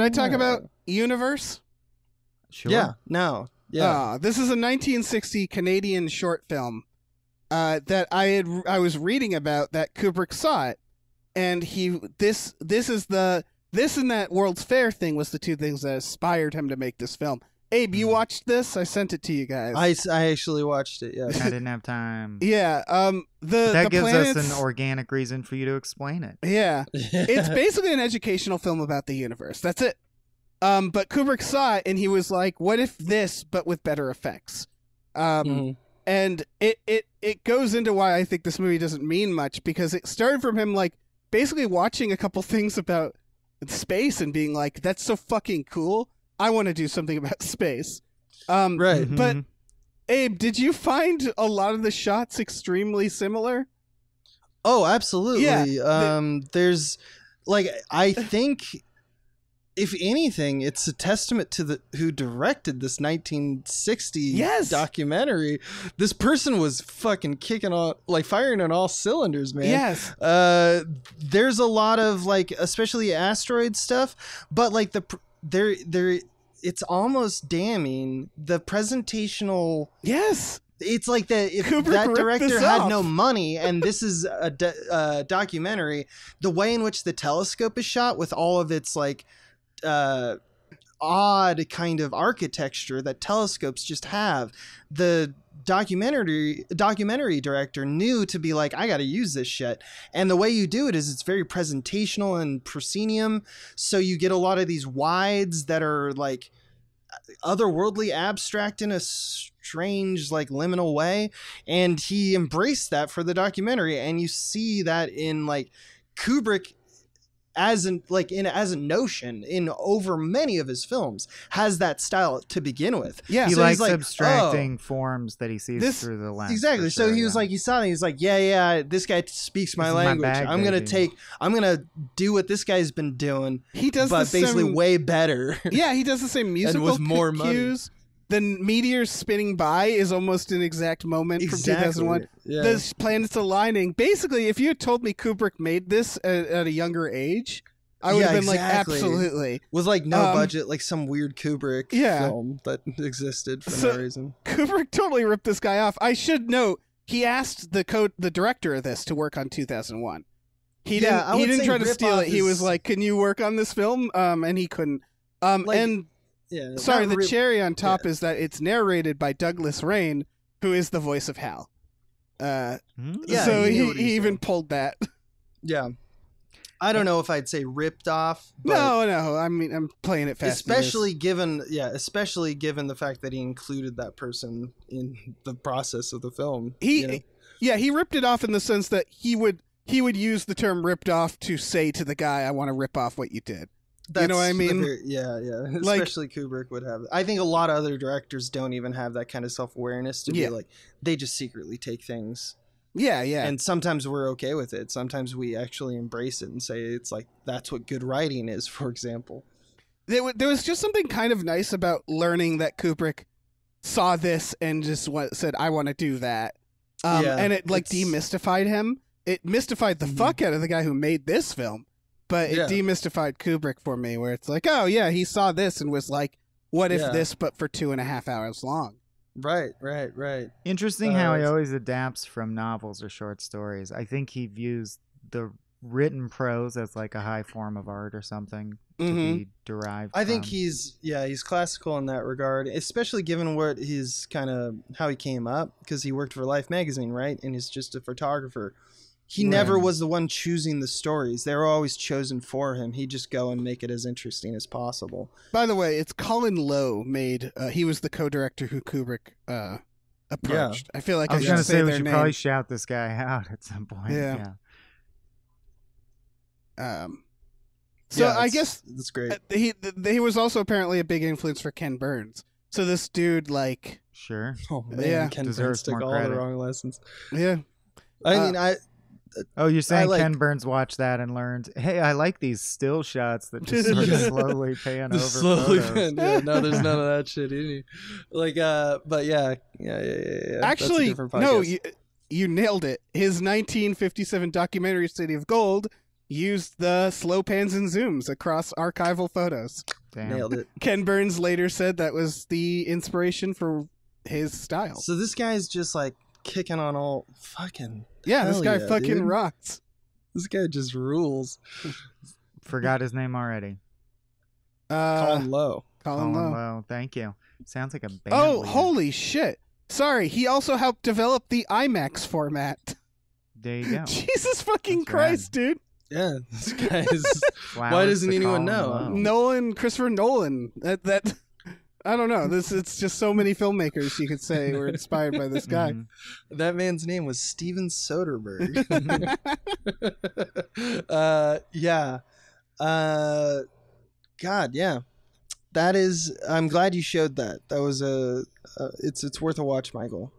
Speaker 1: I talk about Universe?
Speaker 2: Sure.
Speaker 3: Yeah. No. Yeah.
Speaker 1: This is a 1960 Canadian short film that I was reading about that Kubrick saw it, and this and that World's Fair thing was the two things that inspired him to make this film. Abe, you watched this? I sent it to you guys.
Speaker 3: I actually watched it. Yeah.
Speaker 2: I didn't have time.
Speaker 1: Yeah.
Speaker 2: That
Speaker 1: the
Speaker 2: gives
Speaker 1: planets,
Speaker 2: us an organic reason for you to explain it.
Speaker 1: Yeah. It's basically an educational film about the universe. That's it. But Kubrick saw it and he was like, "What if this, but with better effects?"
Speaker 3: Mhm.
Speaker 1: And it goes into why I think this movie doesn't mean much, because it started from him like basically watching a couple things about space and being like, "That's so fucking cool. I want to do something about space."
Speaker 3: Right.
Speaker 1: But
Speaker 2: Mhm.
Speaker 1: Abe, did you find a lot of the shots extremely similar?
Speaker 3: Oh, absolutely.
Speaker 1: Yeah,
Speaker 3: There's like, I think if anything, it's a testament to the who directed this 1960
Speaker 1: Yes.
Speaker 3: documentary. This person was fucking kicking on, like firing on all cylinders, man.
Speaker 1: Yes.
Speaker 3: There's a lot of like, especially asteroid stuff, but like there it's almost damning the presentational.
Speaker 1: Yes.
Speaker 3: It's like if
Speaker 1: Kubrick
Speaker 3: that
Speaker 1: ripped
Speaker 3: director
Speaker 1: this
Speaker 3: had
Speaker 1: off.
Speaker 3: no money and this is a documentary, the way in which the telescope is shot with all of its like odd kind of architecture that telescopes just have, the documentary director knew to be like, I got to use this shit. And the way you do it is it's very presentational and proscenium, so you get a lot of these wides that are like otherworldly, abstract in a strange like liminal way, and he embraced that for the documentary. And you see that in like Kubrick as a notion in over many of his films has that style to begin with.
Speaker 1: Yeah.
Speaker 2: He
Speaker 3: So
Speaker 2: likes
Speaker 3: he's like,
Speaker 2: abstracting forms that he sees
Speaker 1: This-
Speaker 2: through the lens.
Speaker 3: exactly.
Speaker 2: for
Speaker 3: So
Speaker 2: sure,
Speaker 3: he was
Speaker 2: yeah.
Speaker 3: like, he saw that, he's like, yeah, this guy speaks my
Speaker 2: This is my
Speaker 3: language.
Speaker 2: bag, baby.
Speaker 3: I'm gonna do what this guy's been doing,
Speaker 1: He does
Speaker 3: but
Speaker 1: the
Speaker 3: basically
Speaker 1: same,
Speaker 3: way better.
Speaker 1: yeah, he does the same musical
Speaker 3: with more money.
Speaker 1: cues. The meteors spinning by is almost an exact moment from 2001.
Speaker 3: Yeah.
Speaker 1: The planets aligning. Basically, if you had told me Kubrick made this at a younger age, I would
Speaker 3: Yeah,
Speaker 1: have been
Speaker 3: exactly.
Speaker 1: like, absolutely.
Speaker 3: With like no
Speaker 1: Um,
Speaker 3: budget, like some weird Kubrick
Speaker 1: Yeah.
Speaker 3: film that existed for
Speaker 1: So-
Speaker 3: no reason.
Speaker 1: Kubrick totally ripped this guy off. I should note, he asked the director of this to work on 2001. He
Speaker 3: Yeah, I would
Speaker 1: didn't
Speaker 3: say
Speaker 1: try to
Speaker 3: rip
Speaker 1: steal
Speaker 3: off
Speaker 1: it. He was
Speaker 3: is-
Speaker 1: like, "Can you work on this film?" And he couldn't.
Speaker 3: Like,
Speaker 1: And
Speaker 3: Yeah.
Speaker 1: sorry,
Speaker 3: not
Speaker 1: the
Speaker 3: rip-
Speaker 1: cherry on top is that it's narrated by Douglas Rain, who is the voice of Hal.
Speaker 2: Hmm?
Speaker 3: Yeah,
Speaker 1: So
Speaker 3: he knew
Speaker 1: he
Speaker 3: what he was
Speaker 1: even
Speaker 3: doing.
Speaker 1: pulled that.
Speaker 3: Yeah. I don't know if I'd say ripped off, but
Speaker 1: No. I mean, I'm playing it fast. and
Speaker 3: especially given the fact that he included that person in the process of the film.
Speaker 1: He-
Speaker 3: you know?
Speaker 1: yeah, he ripped it off in the sense that he would use the term "ripped off" to say to the guy, "I want to rip off what you did." You know what I
Speaker 3: That's
Speaker 1: mean?
Speaker 3: yeah.
Speaker 1: Like-
Speaker 3: Especially Kubrick would have. I think a lot of other directors don't even have that kind of self-awareness to
Speaker 1: Yeah.
Speaker 3: be like, they just secretly take things.
Speaker 1: Yeah.
Speaker 3: And sometimes we're okay with it. Sometimes we actually embrace it and say it's like, that's what good writing is, for example.
Speaker 1: There was just something kind of nice about learning that Kubrick saw this and just said, "I want to do that."
Speaker 3: Yeah,
Speaker 1: and it like
Speaker 3: it's-
Speaker 1: demystified him. It mystified the fuck out of the guy who made this film, but it
Speaker 3: Yeah.
Speaker 1: demystified Kubrick for me, where it's like, oh yeah, he saw this and was like, "What if
Speaker 3: Yeah.
Speaker 1: this, but for 2.5 hours long?"
Speaker 3: Right.
Speaker 2: Interesting how he
Speaker 3: it's-
Speaker 2: always adapts from novels or short stories. I think he views the written prose as like a high form of art or something to
Speaker 1: Mhm.
Speaker 2: be derived
Speaker 3: I think
Speaker 2: from.
Speaker 3: he's classical in that regard, especially given what his kind of how he came up, because he worked for Life magazine, right? And he's just a photographer. He never
Speaker 2: Right.
Speaker 3: was the one choosing the stories. They were always chosen for him. He'd just go and make it as interesting as possible.
Speaker 1: By the way, it's Colin Lowe made. He was the co-director who Kubrick approached. I feel like
Speaker 2: I was
Speaker 1: should
Speaker 2: going to say we
Speaker 1: their
Speaker 2: should
Speaker 1: name.
Speaker 2: probably shout this guy out at some point.
Speaker 1: Yeah. So
Speaker 3: Yeah,
Speaker 1: I
Speaker 3: it's-
Speaker 1: guess
Speaker 3: that's great.
Speaker 1: he was also apparently a big influence for Ken Burns. So this dude, like,
Speaker 2: Sure.
Speaker 3: Oh man,
Speaker 1: yeah.
Speaker 3: Ken
Speaker 2: Deserves
Speaker 3: Burns took
Speaker 2: more
Speaker 3: all the
Speaker 2: credit.
Speaker 3: wrong lessons.
Speaker 1: yeah,
Speaker 3: I mean,
Speaker 2: Oh, you're saying
Speaker 3: like-
Speaker 2: Ken Burns watched that and learned, hey, I like these still shots that just sort of slowly pan over
Speaker 3: Just slowly
Speaker 2: photos.
Speaker 3: pan. Yeah, no, there's none of that shit in you. Like, but yeah. That's a
Speaker 1: Actually,
Speaker 3: different
Speaker 1: no,
Speaker 3: podcast.
Speaker 1: you nailed it. His 1957 documentary City of Gold used the slow pans and zooms across archival photos.
Speaker 2: Damn.
Speaker 3: Nailed it.
Speaker 1: Ken Burns later said that was the inspiration for his style.
Speaker 3: So this guy's just like kicking on all fucking.
Speaker 1: Yeah, this
Speaker 3: hell
Speaker 1: guy
Speaker 3: yeah,
Speaker 1: fucking
Speaker 3: dude.
Speaker 1: rocks.
Speaker 3: This guy just rules.
Speaker 2: Forgot his name already.
Speaker 3: Colin Lowe.
Speaker 1: Colin Lowe.
Speaker 2: Lowe. Thank you. Sounds like a band
Speaker 1: Oh,
Speaker 2: leader.
Speaker 1: holy shit. Sorry, he also helped develop the IMAX format.
Speaker 2: There you go.
Speaker 1: Jesus fucking
Speaker 2: That's
Speaker 1: Christ, dude.
Speaker 3: Yeah, this guy is.
Speaker 2: Flowers
Speaker 3: Why doesn't
Speaker 2: to
Speaker 3: anyone
Speaker 2: Colin
Speaker 3: know?
Speaker 2: Lowe.
Speaker 1: Christopher Nolan. That I don't know. It's just so many filmmakers you could say were inspired by this guy.
Speaker 2: Mhm.
Speaker 3: That man's name was Steven Soderbergh. Yeah. God, yeah. That is. I'm glad you showed that. That was a. It's worth a watch, Michael.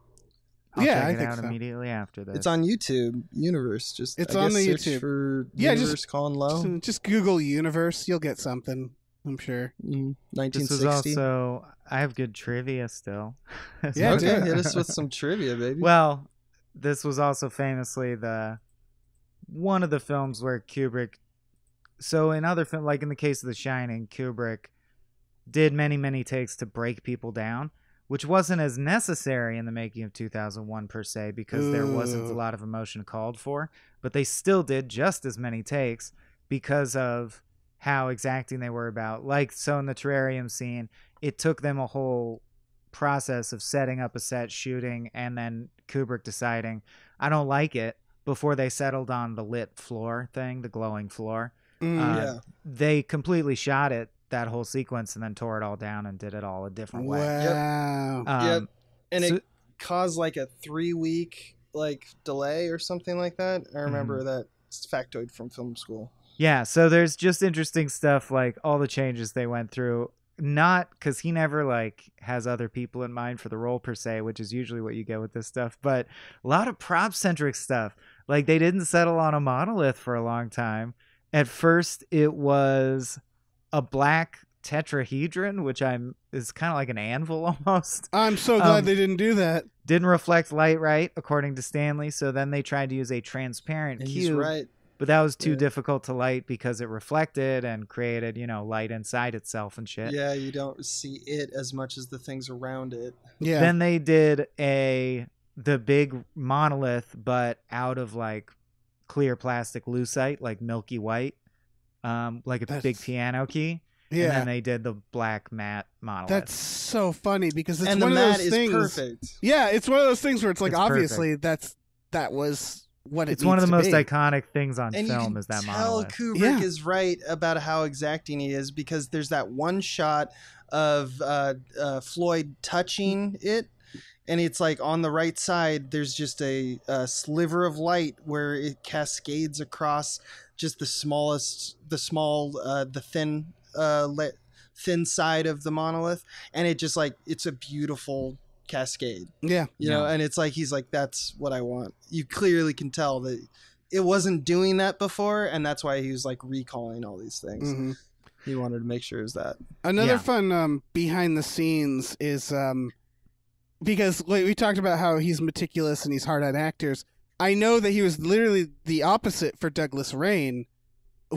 Speaker 2: I'll
Speaker 1: Yeah,
Speaker 2: check
Speaker 1: I
Speaker 2: it
Speaker 1: think
Speaker 2: out
Speaker 1: so.
Speaker 2: immediately after this.
Speaker 3: It's on YouTube. Universe. Just
Speaker 1: It's
Speaker 3: I
Speaker 1: on
Speaker 3: guess
Speaker 1: the
Speaker 3: search
Speaker 1: YouTube.
Speaker 3: for
Speaker 1: Yeah,
Speaker 3: Universe Colin Lowe.
Speaker 1: Just Google Universe. You'll get something, I'm sure.
Speaker 2: This was
Speaker 3: 1960.
Speaker 2: also. I have good trivia still.
Speaker 1: Yeah,
Speaker 3: Okay,
Speaker 1: dude.
Speaker 3: hit us with some trivia, baby.
Speaker 2: Well, this was also famously one of the films where Kubrick. So in other films, like in the case of The Shining, Kubrick did many takes to break people down, which wasn't as necessary in the making of 2001 per se, because there wasn't a
Speaker 1: Ooh.
Speaker 2: lot of emotion called for. But they still did just as many takes because of how exacting they were about. Like, so in the terrarium scene, it took them a whole process of setting up a set, shooting, and then Kubrick deciding, I don't like it, before they settled on the lit floor thing, the glowing floor.
Speaker 3: Yeah.
Speaker 2: They completely shot it, that whole sequence, and then tore it all down and did it all a different way.
Speaker 1: Wow.
Speaker 3: Yep. And
Speaker 2: so-
Speaker 3: it caused like a 3-week like delay or something like that. I remember
Speaker 2: Mm-hmm.
Speaker 3: that factoid from film school.
Speaker 2: Yeah, so there's just interesting stuff, like all the changes they went through. Not because he never like has other people in mind for the role per se, which is usually what you get with this stuff, but a lot of prop centric stuff. Like, they didn't settle on a monolith for a long time. At first it was a black tetrahedron, which is kind of like an anvil almost.
Speaker 1: I'm so glad they didn't do that.
Speaker 2: Didn't reflect light right, according to Stanley, so then they tried to use a transparent
Speaker 3: And
Speaker 2: cube.
Speaker 3: he's right.
Speaker 2: But that was too
Speaker 3: Yeah.
Speaker 2: difficult to light because it reflected and created, light inside itself and shit.
Speaker 3: Yeah, you don't see it as much as the things around it.
Speaker 1: Yeah.
Speaker 2: Then they did the big monolith, but out of like clear plastic lucite, like milky white, like a big
Speaker 1: That's-
Speaker 2: piano key. And
Speaker 1: yeah.
Speaker 2: then they did the black matte monolith.
Speaker 1: That's so funny because it's
Speaker 3: And the
Speaker 1: one of
Speaker 3: mat
Speaker 1: those
Speaker 3: is
Speaker 1: things.
Speaker 3: perfect.
Speaker 1: Yeah, it's one of those things where it's like
Speaker 2: It's
Speaker 1: obviously that was what it
Speaker 2: it's one of the
Speaker 1: needs
Speaker 2: most
Speaker 1: to be.
Speaker 2: iconic things on
Speaker 3: And you
Speaker 2: film
Speaker 3: can
Speaker 2: is that
Speaker 3: tell
Speaker 2: monolith.
Speaker 3: Kubrick
Speaker 1: Yeah.
Speaker 3: is right about how exacting he is, because there's that one shot of Floyd touching it, and it's like on the right side there's just a sliver of light where it cascades across just the thin side of the monolith, and it just like, it's a beautiful cascade,
Speaker 1: Yeah.
Speaker 3: you know. And it's like, he's like, that's what I want. You clearly can tell that it wasn't doing that before, and that's why he was like recalling all these things.
Speaker 1: Mhm.
Speaker 3: He wanted to make sure it was that.
Speaker 1: Another
Speaker 2: Yeah.
Speaker 1: fun behind the scenes is because like, we talked about how he's meticulous and he's hard on actors. I know that he was literally the opposite for Douglas Rain,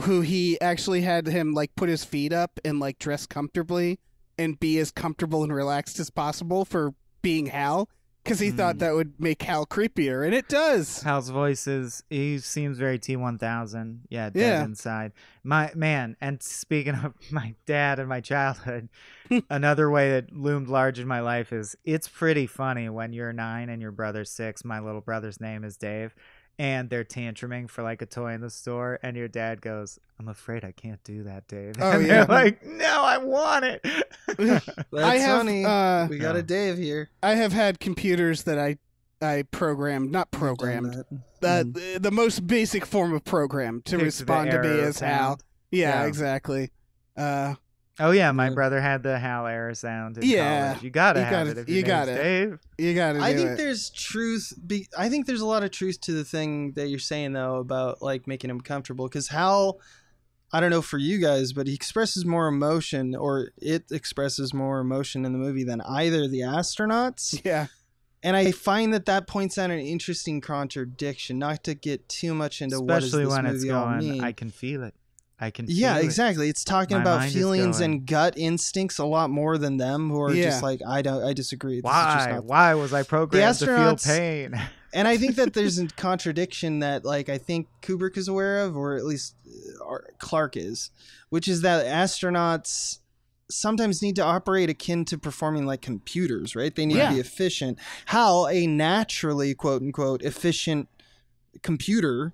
Speaker 1: who he actually had him like put his feet up and like dress comfortably and be as comfortable and relaxed as possible for being Hal, because he thought that would make Hal creepier, and it does.
Speaker 2: Hal's voice he seems very T-1000. Yeah, dead
Speaker 1: Yeah.
Speaker 2: inside. My man, and speaking of my dad and my childhood, another way that loomed large in my life is, it's pretty funny when you're 9 and your brother's 6. My little brother's name is Dave, and they're tantruming for like a toy in the store, and your dad goes, I'm afraid I can't do that, Dave.
Speaker 1: Oh,
Speaker 2: and
Speaker 1: yeah.
Speaker 2: they're like, no, I want it.
Speaker 3: That's
Speaker 1: I have
Speaker 3: funny. We got
Speaker 2: Yeah.
Speaker 3: a Dave here.
Speaker 1: I have had computers that I programmed, not programmed,
Speaker 3: Done
Speaker 1: the most basic form of program to
Speaker 2: Picked the
Speaker 1: respond to me
Speaker 2: error
Speaker 1: as Hal.
Speaker 2: found.
Speaker 1: Yeah,
Speaker 2: Yeah.
Speaker 1: exactly.
Speaker 2: Oh yeah, my
Speaker 3: Yeah.
Speaker 2: brother had the HAL error sound in
Speaker 1: Yeah,
Speaker 2: college. You gotta
Speaker 1: you
Speaker 2: have
Speaker 1: gotta-
Speaker 2: it if
Speaker 1: you
Speaker 2: your name's
Speaker 1: gotta.
Speaker 2: Dave.
Speaker 1: You gotta do
Speaker 3: I think
Speaker 1: it.
Speaker 3: there's truth. I think there's a lot of truth to the thing that you're saying though about like making him comfortable. Because Hal, I don't know for you guys, but he expresses more emotion, or it expresses more emotion in the movie than either the astronauts.
Speaker 1: Yeah.
Speaker 3: And I find that points out an interesting contradiction. Not to get too much into what does
Speaker 2: Especially
Speaker 3: this
Speaker 2: when
Speaker 3: movie
Speaker 2: it's
Speaker 3: all
Speaker 2: going,
Speaker 3: mean.
Speaker 2: I can feel it. I can feel
Speaker 3: Yeah,
Speaker 2: it.
Speaker 3: exactly. It's talking
Speaker 2: My
Speaker 3: about
Speaker 2: mind is
Speaker 3: feelings
Speaker 2: going.
Speaker 3: and gut instincts a lot more than them, who are
Speaker 1: Yeah.
Speaker 3: just like, I disagree. This is just
Speaker 2: Why?
Speaker 3: not
Speaker 2: Why was I programmed to feel
Speaker 3: astronauts-
Speaker 2: pain?
Speaker 3: And I think that there's a contradiction that, like, I think Kubrick is aware of, or at least Clark is, which is that astronauts sometimes need to operate akin to performing like computers, right? They need
Speaker 1: Yeah.
Speaker 3: to be efficient. How a naturally, quote unquote, efficient computer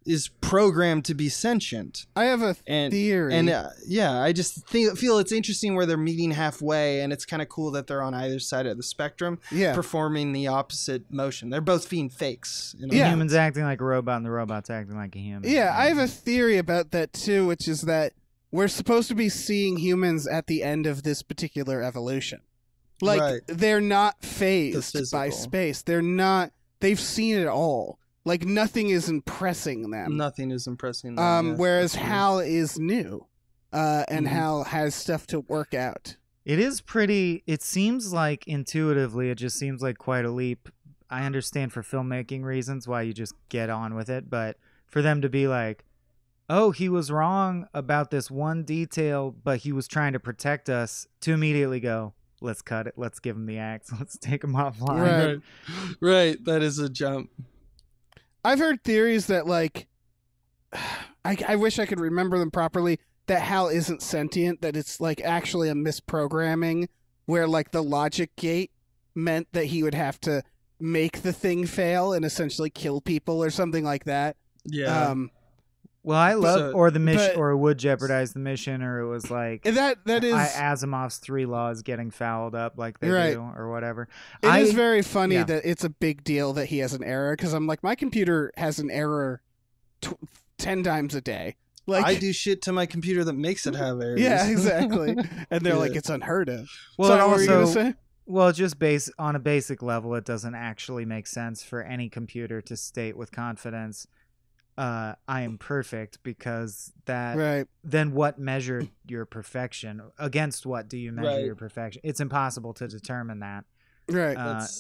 Speaker 3: is programmed to be sentient.
Speaker 1: I have a
Speaker 3: And
Speaker 1: theory.
Speaker 3: And yeah, I just feel it's interesting where they're meeting halfway, and it's kind of cool that they're on either side of the spectrum,
Speaker 1: yeah.
Speaker 3: performing the opposite motion. They're both being fakes.
Speaker 2: The
Speaker 1: Yeah.
Speaker 2: humans acting like a robot and the robots acting like a human.
Speaker 1: Yeah, I have a theory about that too, which is that we're supposed to be seeing humans at the end of this particular evolution. Like,
Speaker 3: Right.
Speaker 1: they're not phased by
Speaker 3: physical.
Speaker 1: space. They're not, they've seen it all. Like, nothing is impressing them.
Speaker 3: Nothing is impressing them. yeah,
Speaker 1: Whereas
Speaker 3: that's true.
Speaker 1: Hal is new. And
Speaker 3: Mhm.
Speaker 1: Hal has stuff to work out.
Speaker 2: It is pretty. It seems like intuitively, it just seems like quite a leap. I understand for filmmaking reasons why you just get on with it, but for them to be like, oh, he was wrong about this one detail, but he was trying to protect us, to immediately go, let's cut it. Let's give him the axe. Let's take him offline.
Speaker 1: Right.
Speaker 3: Right. That is a jump.
Speaker 1: I've heard theories that, like, I wish I could remember them properly, that Hal isn't sentient, that it's, like, actually a misprogramming where, like, the logic gate meant that he would have to make the thing fail and essentially kill people or something like that.
Speaker 3: Yeah.
Speaker 2: Well, I love,
Speaker 3: So-
Speaker 2: or the mission,
Speaker 1: but-
Speaker 2: or it would jeopardize the mission, or it was like
Speaker 1: That is
Speaker 2: Asimov's 3 laws getting fouled up like they
Speaker 1: Right.
Speaker 2: do, or whatever.
Speaker 1: it is very funny
Speaker 2: yeah.
Speaker 1: that it's a big deal that he has an error, because I'm like, my computer has an error 10 times a day. Like,
Speaker 3: I do shit to my computer that makes it have errors.
Speaker 1: yeah, exactly. And they're like,
Speaker 3: Yeah.
Speaker 1: it's unheard of.
Speaker 2: Well,
Speaker 1: so
Speaker 2: it
Speaker 1: what were you gonna
Speaker 2: also-
Speaker 1: say?
Speaker 2: Well, just on a basic level, it doesn't actually make sense for any computer to state with confidence, I am perfect, because that
Speaker 1: Right.
Speaker 2: then what measured your perfection? Against what do you measure
Speaker 3: Right.
Speaker 2: your perfection? It's impossible to determine that.
Speaker 1: Right.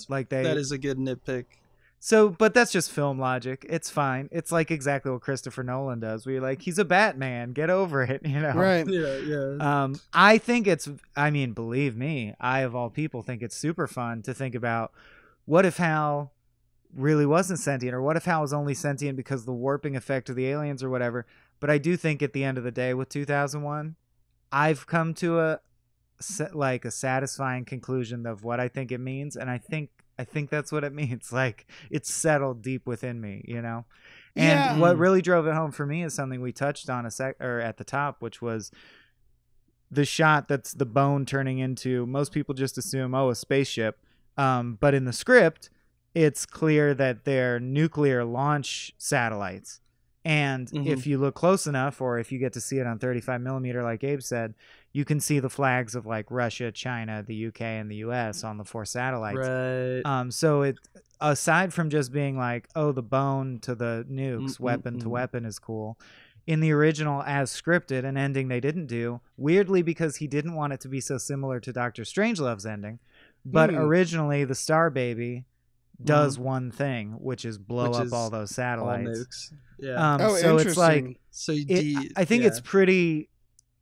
Speaker 2: Like they
Speaker 3: That is a good nitpick.
Speaker 2: So, but that's just film logic. It's fine. It's like exactly what Christopher Nolan does. We're like, he's a Batman. Get over it, you know?
Speaker 1: Right.
Speaker 3: Yeah.
Speaker 2: I think I mean, believe me, I of all people think it's super fun to think about what if Hal really wasn't sentient, or what if Hal was only sentient because of the warping effect of the aliens or whatever. But I do think at the end of the day with 2001, I've come to a satisfying conclusion of what I think it means, and I think that's what it means. Like, it's settled deep within me, you know? And
Speaker 1: Yeah.
Speaker 2: what really drove it home for me is something we touched on at the top, which was the shot that's the bone turning into, most people just assume, a spaceship. But in the script, it's clear that they're nuclear launch satellites. And if you look close enough, or if you get to see it on 35 millimeter, like Abe said, you can see the flags of like Russia, China, the UK, and the US on the 4 satellites.
Speaker 3: Right.
Speaker 2: So it, aside from just being like, oh, the bone to the nukes, weapon to weapon is cool. In the original, as scripted, an ending they didn't do, weirdly because he didn't want it to be so similar to Doctor Strangelove's ending. But originally, the Star Baby does one thing, which is blow up all those
Speaker 3: All
Speaker 2: satellites.
Speaker 3: nukes. Yeah.
Speaker 2: So it's like,
Speaker 3: So
Speaker 2: I think it's pretty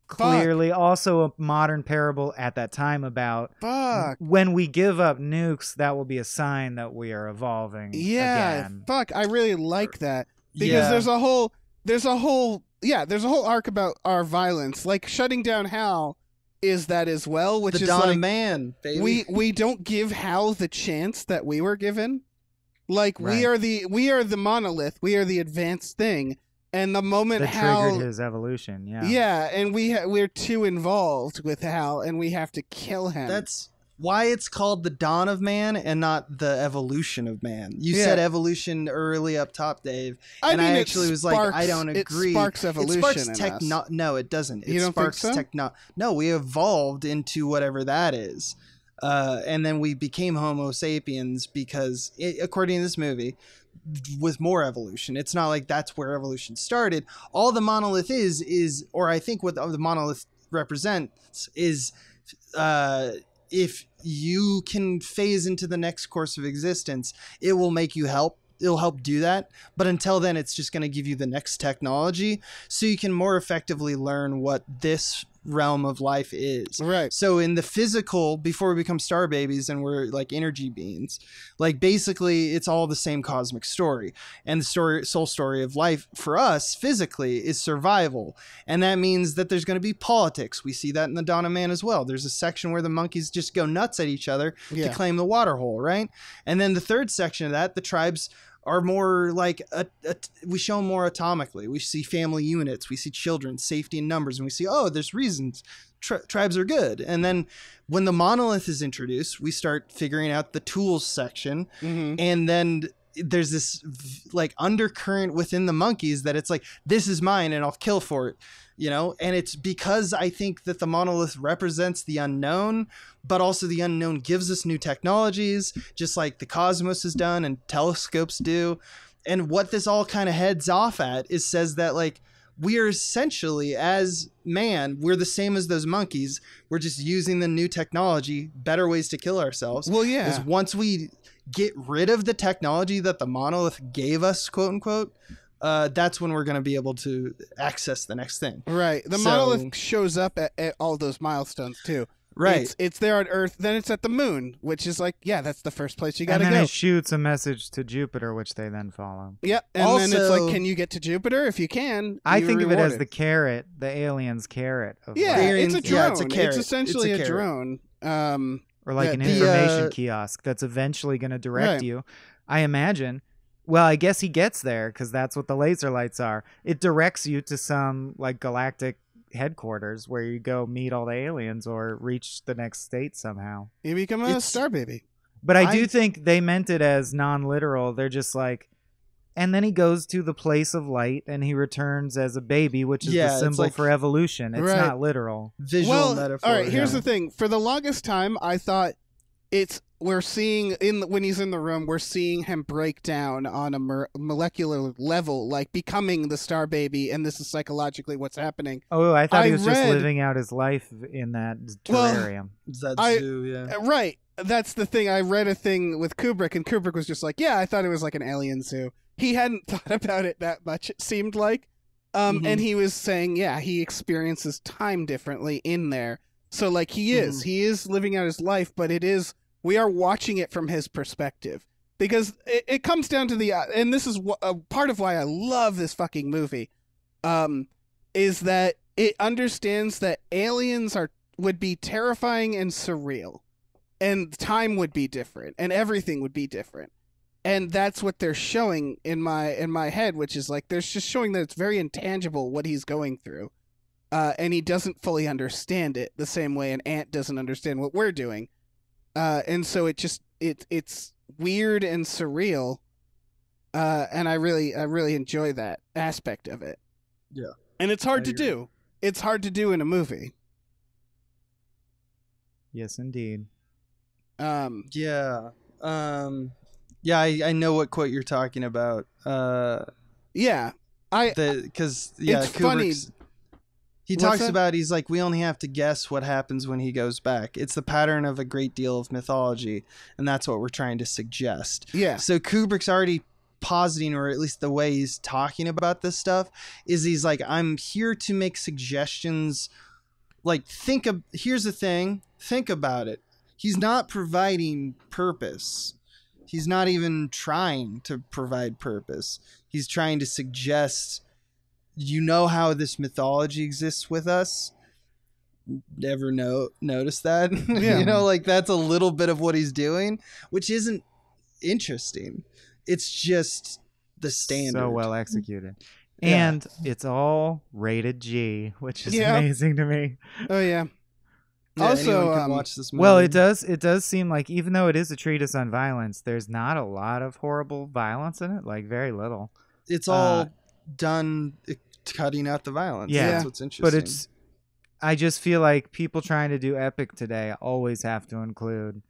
Speaker 2: clearly also a modern parable at that time about
Speaker 1: Fuck.
Speaker 2: when we give up nukes, that will be a sign that we are evolving again.
Speaker 1: Fuck. I really like that, because there's a whole arc about our violence. Like, shutting down Hal is that as well, which
Speaker 3: the
Speaker 1: is
Speaker 3: dawn
Speaker 1: like,
Speaker 3: of man, baby.
Speaker 1: we don't give Hal the chance that we were given. Like, we are the monolith. We are the advanced thing. And the moment
Speaker 2: that
Speaker 1: Hal
Speaker 2: triggered his evolution,
Speaker 1: and we're too involved with Hal, and we have to kill him.
Speaker 3: That's why it's called the dawn of man and not the evolution of man. You
Speaker 1: Yeah.
Speaker 3: said evolution early up top, Dave,
Speaker 1: I
Speaker 3: and
Speaker 1: mean,
Speaker 3: I
Speaker 1: it
Speaker 3: actually was like, I don't agree.
Speaker 1: It sparks evolution.
Speaker 3: It sparks
Speaker 1: in us.
Speaker 3: No, it doesn't. It
Speaker 1: You don't think
Speaker 3: sparks
Speaker 1: so?
Speaker 3: No, we evolved into whatever that is. And then we became Homo sapiens because, according to this movie, with more evolution. It's not like that's where evolution started. All the monolith is, or I think what the monolith represents is, if you can phase into the next course of existence, it will make you help. It'll help do that. But until then, it's just going to give you the next technology so you can more effectively learn what this realm of life is.
Speaker 1: Right.
Speaker 3: So in the physical, before we become star babies and we're like energy beings, like basically it's all the same cosmic story. And the soul story of life for us physically is survival. And that means that there's going to be politics. We see that in the Dawn of Man as well. There's a section where the monkeys just go nuts at each other to claim the water hole, right? And then the third section of that, the tribes are more like we show them more atomically. We see family units, we see children, safety in numbers, and we see, oh, there's reasons tribes are good. And then when the monolith is introduced, we start figuring out the tools section, and then there's this like undercurrent within the monkeys that it's like, this is mine and I'll kill for it, you know? And it's because I think that the monolith represents the unknown, but also the unknown gives us new technologies, just like the cosmos has done and telescopes do. And what this all kind of heads off at is says that like, we are essentially, as man, we're the same as those monkeys. We're just using the new technology, better ways to kill ourselves.
Speaker 1: Well, yeah.
Speaker 3: Because once we get rid of the technology that the monolith gave us, quote unquote, that's when we're going to be able to access the next thing.
Speaker 1: Right. The monolith shows up at all those milestones too.
Speaker 3: Right.
Speaker 1: It's there on Earth, then it's at the moon, which is like, yeah, that's the first place you got to go.
Speaker 2: And then it shoots a message to Jupiter, which they then follow.
Speaker 1: Yep. And then it's like, can you get to Jupiter? If you can,
Speaker 2: I think of it as the carrot, the alien's carrot.
Speaker 1: Yeah, it's a drone.
Speaker 3: Yeah, it's a carrot.
Speaker 1: It's essentially a drone.
Speaker 2: Or like an information kiosk that's eventually going to direct you. I imagine. Well, I guess he gets there because that's what the laser lights are. It directs you to some like galactic headquarters where you go meet all the aliens or reach the next state somehow.
Speaker 1: You become a star baby.
Speaker 2: But I do think they meant it as non-literal. They're just like, and then he goes to the place of light and he returns as a baby, which is the symbol for evolution. It's not literal.
Speaker 3: Visual metaphor.
Speaker 1: All right, here's the thing. For the longest time, I thought we're seeing when he's in the room, we're seeing him break down on a molecular level, like becoming the star baby, and this is psychologically what's happening.
Speaker 2: Oh, I thought he was just living out his life in that terrarium.
Speaker 3: Right.
Speaker 1: That's the thing. I read a thing with Kubrick, and Kubrick was just like, yeah, I thought it was like an alien zoo. He hadn't thought about it that much, it seemed like. And he was saying, yeah, he experiences time differently in there. So, like, he is living out his life, but we are watching it from his perspective. Because it comes down to and this is part of why I love this fucking movie, is that it understands that aliens would be terrifying and surreal. And time would be different, and everything would be different. And that's what they're showing in my head, which is like they're just showing that it's very intangible what he's going through. And he doesn't fully understand it the same way an ant doesn't understand what we're doing. And so it's weird and surreal. And I really enjoy that aspect of it.
Speaker 3: Yeah.
Speaker 1: And it's hard to do. It's hard to do in a movie.
Speaker 2: Yes, indeed.
Speaker 3: I know what quote you're talking about.
Speaker 1: It's funny.
Speaker 3: He talks about, he's like, we only have to guess what happens when he goes back. It's the pattern of a great deal of mythology, and that's what we're trying to suggest. Yeah. So Kubrick's already positing, or at least the way he's talking about this stuff, is he's like, I'm here to make suggestions. Like, here's the thing, think about it. He's not providing purpose. He's not even trying to provide purpose. He's trying to suggest, how this mythology exists with us? Ever notice that? Yeah. That's a little bit of what he's doing, which isn't interesting. It's just the standard.
Speaker 2: So well executed. And it's all rated G, which is amazing to me.
Speaker 1: Oh, yeah.
Speaker 3: Yeah,
Speaker 1: Also,
Speaker 3: anyone can watch this movie.
Speaker 2: Well, it does seem like, even though it is a treatise on violence, there's not a lot of horrible violence in it, like very little.
Speaker 3: It's all done cutting out the violence.
Speaker 2: Yeah.
Speaker 3: That's what's interesting.
Speaker 2: But I just feel like people trying to do epic today always have to include,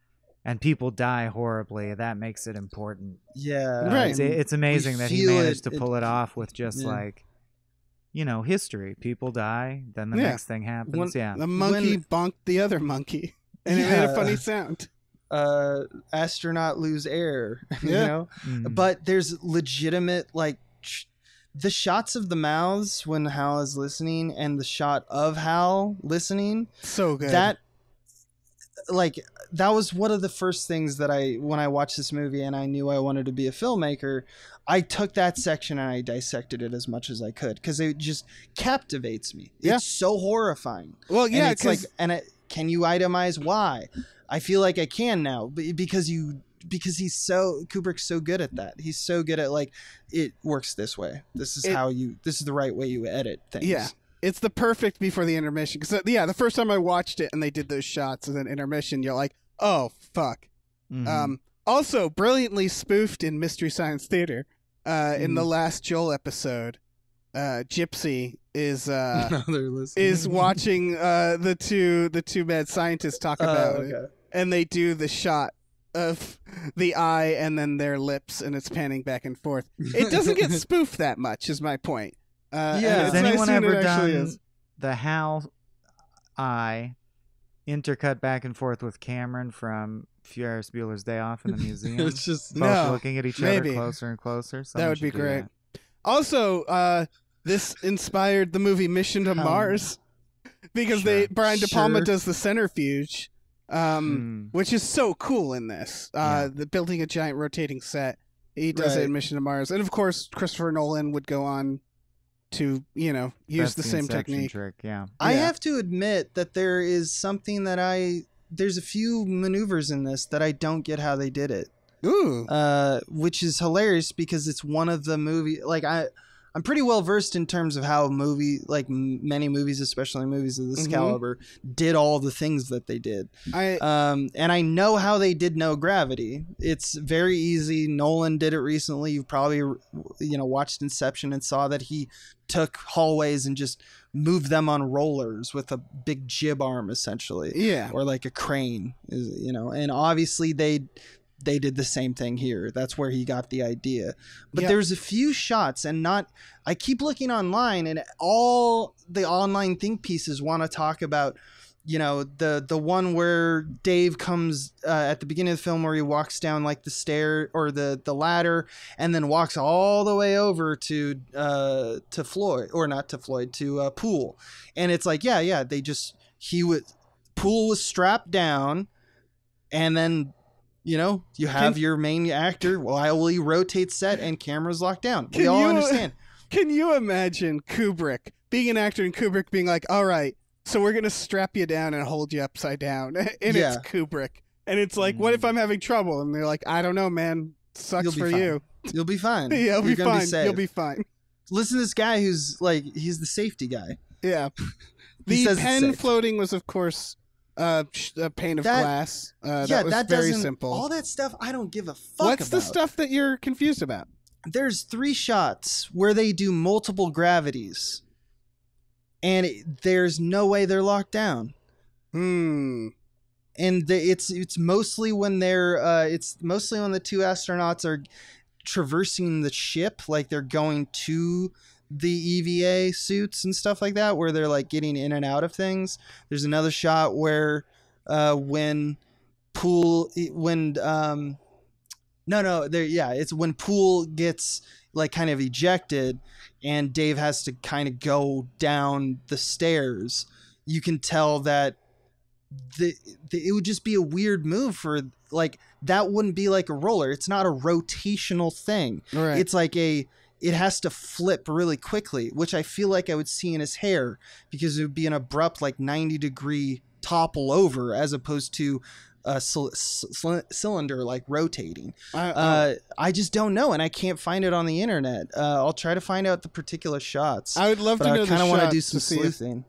Speaker 2: and people die horribly. That makes it important.
Speaker 3: Yeah.
Speaker 1: Right.
Speaker 2: It's amazing that he
Speaker 3: feel
Speaker 2: managed
Speaker 3: it-
Speaker 2: to pull it off with just like, history. People die, then the next thing happens.
Speaker 1: The monkey bonked the other monkey, and it made a funny sound.
Speaker 3: Astronaut lose air. You
Speaker 1: Yeah.
Speaker 3: know?
Speaker 2: Mhm.
Speaker 3: But there's legitimate, like, the shots of the mouths when Hal is listening and the shot of Hal listening.
Speaker 1: So good.
Speaker 3: That was one of the first things that when I watched this movie and I knew I wanted to be a filmmaker, I took that section and I dissected it as much as I could because it just captivates me.
Speaker 1: Yeah.
Speaker 3: It's so horrifying.
Speaker 1: Well, yeah,
Speaker 3: and it's like, can you itemize why? I feel like I can now because Kubrick's so good at that. He's so good at, like, it works this way. This is the right way you edit things.
Speaker 1: Yeah. It's the perfect before the intermission. Because, the first time I watched it and they did those shots and then intermission, you're like, oh, fuck.
Speaker 2: Mhm.
Speaker 1: Also, brilliantly spoofed in Mystery Science Theater, in the last Joel episode, Gypsy is
Speaker 3: They're listening.
Speaker 1: is watching the two mad scientists talk about it, and they do the shot of the eye and then their lips, and it's panning back and forth. It doesn't get spoofed that much, is my point.
Speaker 2: Has
Speaker 1: it's
Speaker 2: anyone
Speaker 1: nice when
Speaker 2: ever
Speaker 1: it actually
Speaker 2: done
Speaker 1: is.
Speaker 2: the Hal eye intercut back and forth with Cameron from Ferris Bueller's Day Off in the museum?
Speaker 3: It's just
Speaker 2: Both
Speaker 1: No,
Speaker 2: looking at each
Speaker 1: maybe.
Speaker 2: other closer and closer.
Speaker 1: That
Speaker 2: Someone
Speaker 1: would be
Speaker 2: should do
Speaker 1: great.
Speaker 2: that.
Speaker 1: Also, this inspired the movie Mission to Mars because Brian De Palma
Speaker 3: Sure.
Speaker 1: does the centrifuge, which is so cool in this. The building a giant rotating set. He does it in Mission to Mars, and of course, Christopher Nolan would go on to use
Speaker 2: That's
Speaker 1: the same
Speaker 2: Inception
Speaker 1: technique.
Speaker 2: trick. Yeah.
Speaker 3: I have to admit that there is something that there's a few maneuvers in this that I don't get how they did it.
Speaker 1: Ooh,
Speaker 3: Which is hilarious because it's one of the movie, like, I'm pretty well versed in terms of how many movies, especially movies of this caliber, did all the things that they did. And I know how they did no gravity. It's very easy. Nolan did it recently. You've probably watched Inception and saw that he took hallways and just moved them on rollers with a big jib arm, essentially.
Speaker 1: Yeah.
Speaker 3: Or like a crane, and obviously they did the same thing here. That's where he got the idea. But there's a few shots I keep looking online, and all the online think pieces want to talk about, the one where Dave comes at the beginning of the film where he walks down like the stair or the ladder and then walks all the way over to Floyd, or not to Floyd, to Poole. And it's like, Poole was strapped down, and then you have your main actor while he rotates set and cameras locked down. We all understand.
Speaker 1: Can you imagine Kubrick being an actor and Kubrick being like, all right, so we're going to strap you down and hold you upside down. And it's Kubrick. And it's like, what if I'm having trouble? And they're like, I don't know, man. Sucks for you.
Speaker 3: You'll be fine.
Speaker 1: Yeah, you'll be fine. You'll be fine.
Speaker 3: Listen to this guy who's like, he's the safety guy.
Speaker 1: Yeah.
Speaker 3: He
Speaker 1: The
Speaker 3: says
Speaker 1: pen
Speaker 3: it's safe.
Speaker 1: floating was, of course, a pane of glass. That was very simple.
Speaker 3: All that stuff, I don't give a fuck
Speaker 1: What's the
Speaker 3: about.
Speaker 1: stuff that you're confused about?
Speaker 3: There's 3 shots where they do multiple gravities, and there's no way they're locked down. And it's mostly when the 2 astronauts are traversing the ship, like they're going to the EVA suits and stuff like that, where they're like getting in and out of things. There's another shot where it's when Poole gets like kind of ejected and Dave has to kind of go down the stairs. You can tell that it would just be a weird move for, like, that wouldn't be like a roller. It's not a rotational thing.
Speaker 1: Right.
Speaker 3: It's like it has to flip really quickly, which I feel like I would see in his hair, because it would be an abrupt, like, 90-degree topple over as opposed to a cylinder, like, rotating. I just don't know, and I can't find it on the internet. I'll try to find out the particular shots.
Speaker 1: I would love to know the shots.
Speaker 3: I kind of want to do some
Speaker 1: see if-
Speaker 3: sleuthing.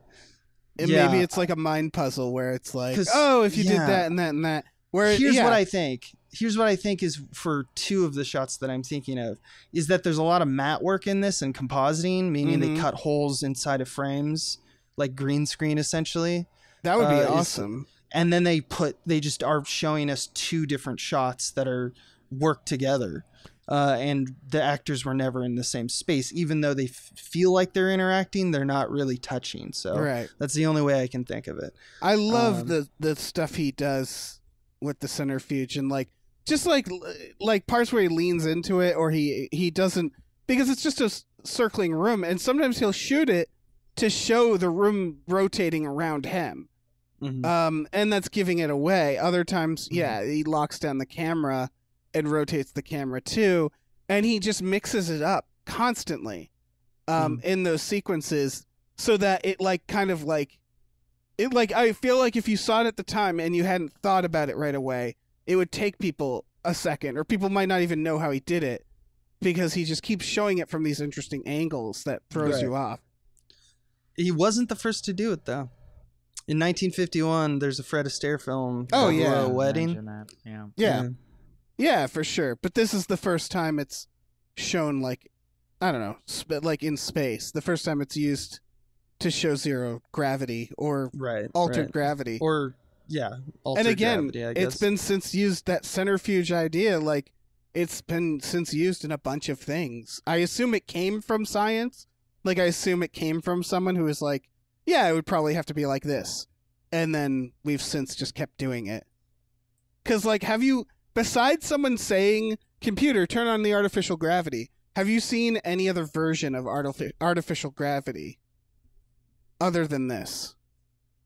Speaker 1: and
Speaker 3: Yeah.
Speaker 1: maybe it's like a mind puzzle where it's like,
Speaker 3: 'Cause-
Speaker 1: oh, if you did
Speaker 3: yeah.
Speaker 1: that and that and that. Where
Speaker 3: Here's
Speaker 1: yeah.
Speaker 3: what I think. Here's what I think is for two of the shots that I'm thinking of is that there's a lot of matte work in this and compositing, meaning they cut holes inside of frames, like green screen essentially.
Speaker 1: That would be
Speaker 3: is-
Speaker 1: awesome.
Speaker 3: And then they just are showing us two different shots that are worked together. And the actors were never in the same space, even though they feel like they're interacting, they're not really touching. So
Speaker 1: Right.
Speaker 3: that's the only way I can think of it.
Speaker 1: I love the stuff he does with the centrifuge and like just like parts where he leans into it or he doesn't, because it's just a circling room, and sometimes he'll shoot it to show the room rotating around him. And that's giving it away. Other times, he locks down the camera and rotates the camera too, and he just mixes it up constantly in those sequences so that it like kind of like it like I feel like if you saw it at the time and you hadn't thought about it right away, it would take people a second, or people might not even know how he did it because he just keeps showing it from these interesting angles that throws you off.
Speaker 3: He wasn't the first to do it though. In 1951, there's a Fred Astaire film.
Speaker 1: Oh, yeah.
Speaker 3: Royal Wedding.
Speaker 1: Yeah, for sure. But this is the first time it's shown, like, I don't know, like in space. The first time it's used to show zero gravity or altered gravity.
Speaker 3: Or, altered
Speaker 1: and again,
Speaker 3: gravity, I guess.
Speaker 1: it's been since used, that centrifuge idea, like, it's been since used in a bunch of things. I assume it came from science. Like, I assume it came from someone who was like, yeah, it would probably have to be like this. And then we've since just kept doing it. Because, like, have you... Besides someone saying, computer, turn on the artificial gravity, have you seen any other version of artificial gravity other than this?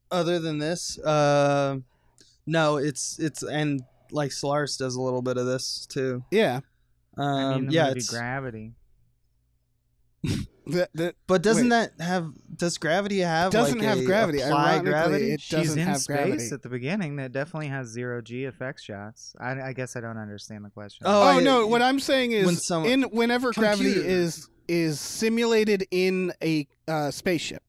Speaker 3: Other than this? No, it's and like Solaris does a little bit of this too.
Speaker 1: Yeah.
Speaker 2: I mean, the movie Gravity.
Speaker 3: But doesn't does Gravity have
Speaker 1: doesn't
Speaker 3: like
Speaker 1: have gravity.
Speaker 3: applied gravity?
Speaker 1: It
Speaker 2: She's
Speaker 1: doesn't
Speaker 2: in
Speaker 1: have
Speaker 2: space
Speaker 1: gravity.
Speaker 2: at the beginning. That definitely has zero G effects shots. I guess I don't understand the question.
Speaker 1: Oh no, what I'm saying is whenever gravity
Speaker 3: Computer.
Speaker 1: is simulated in a spaceship,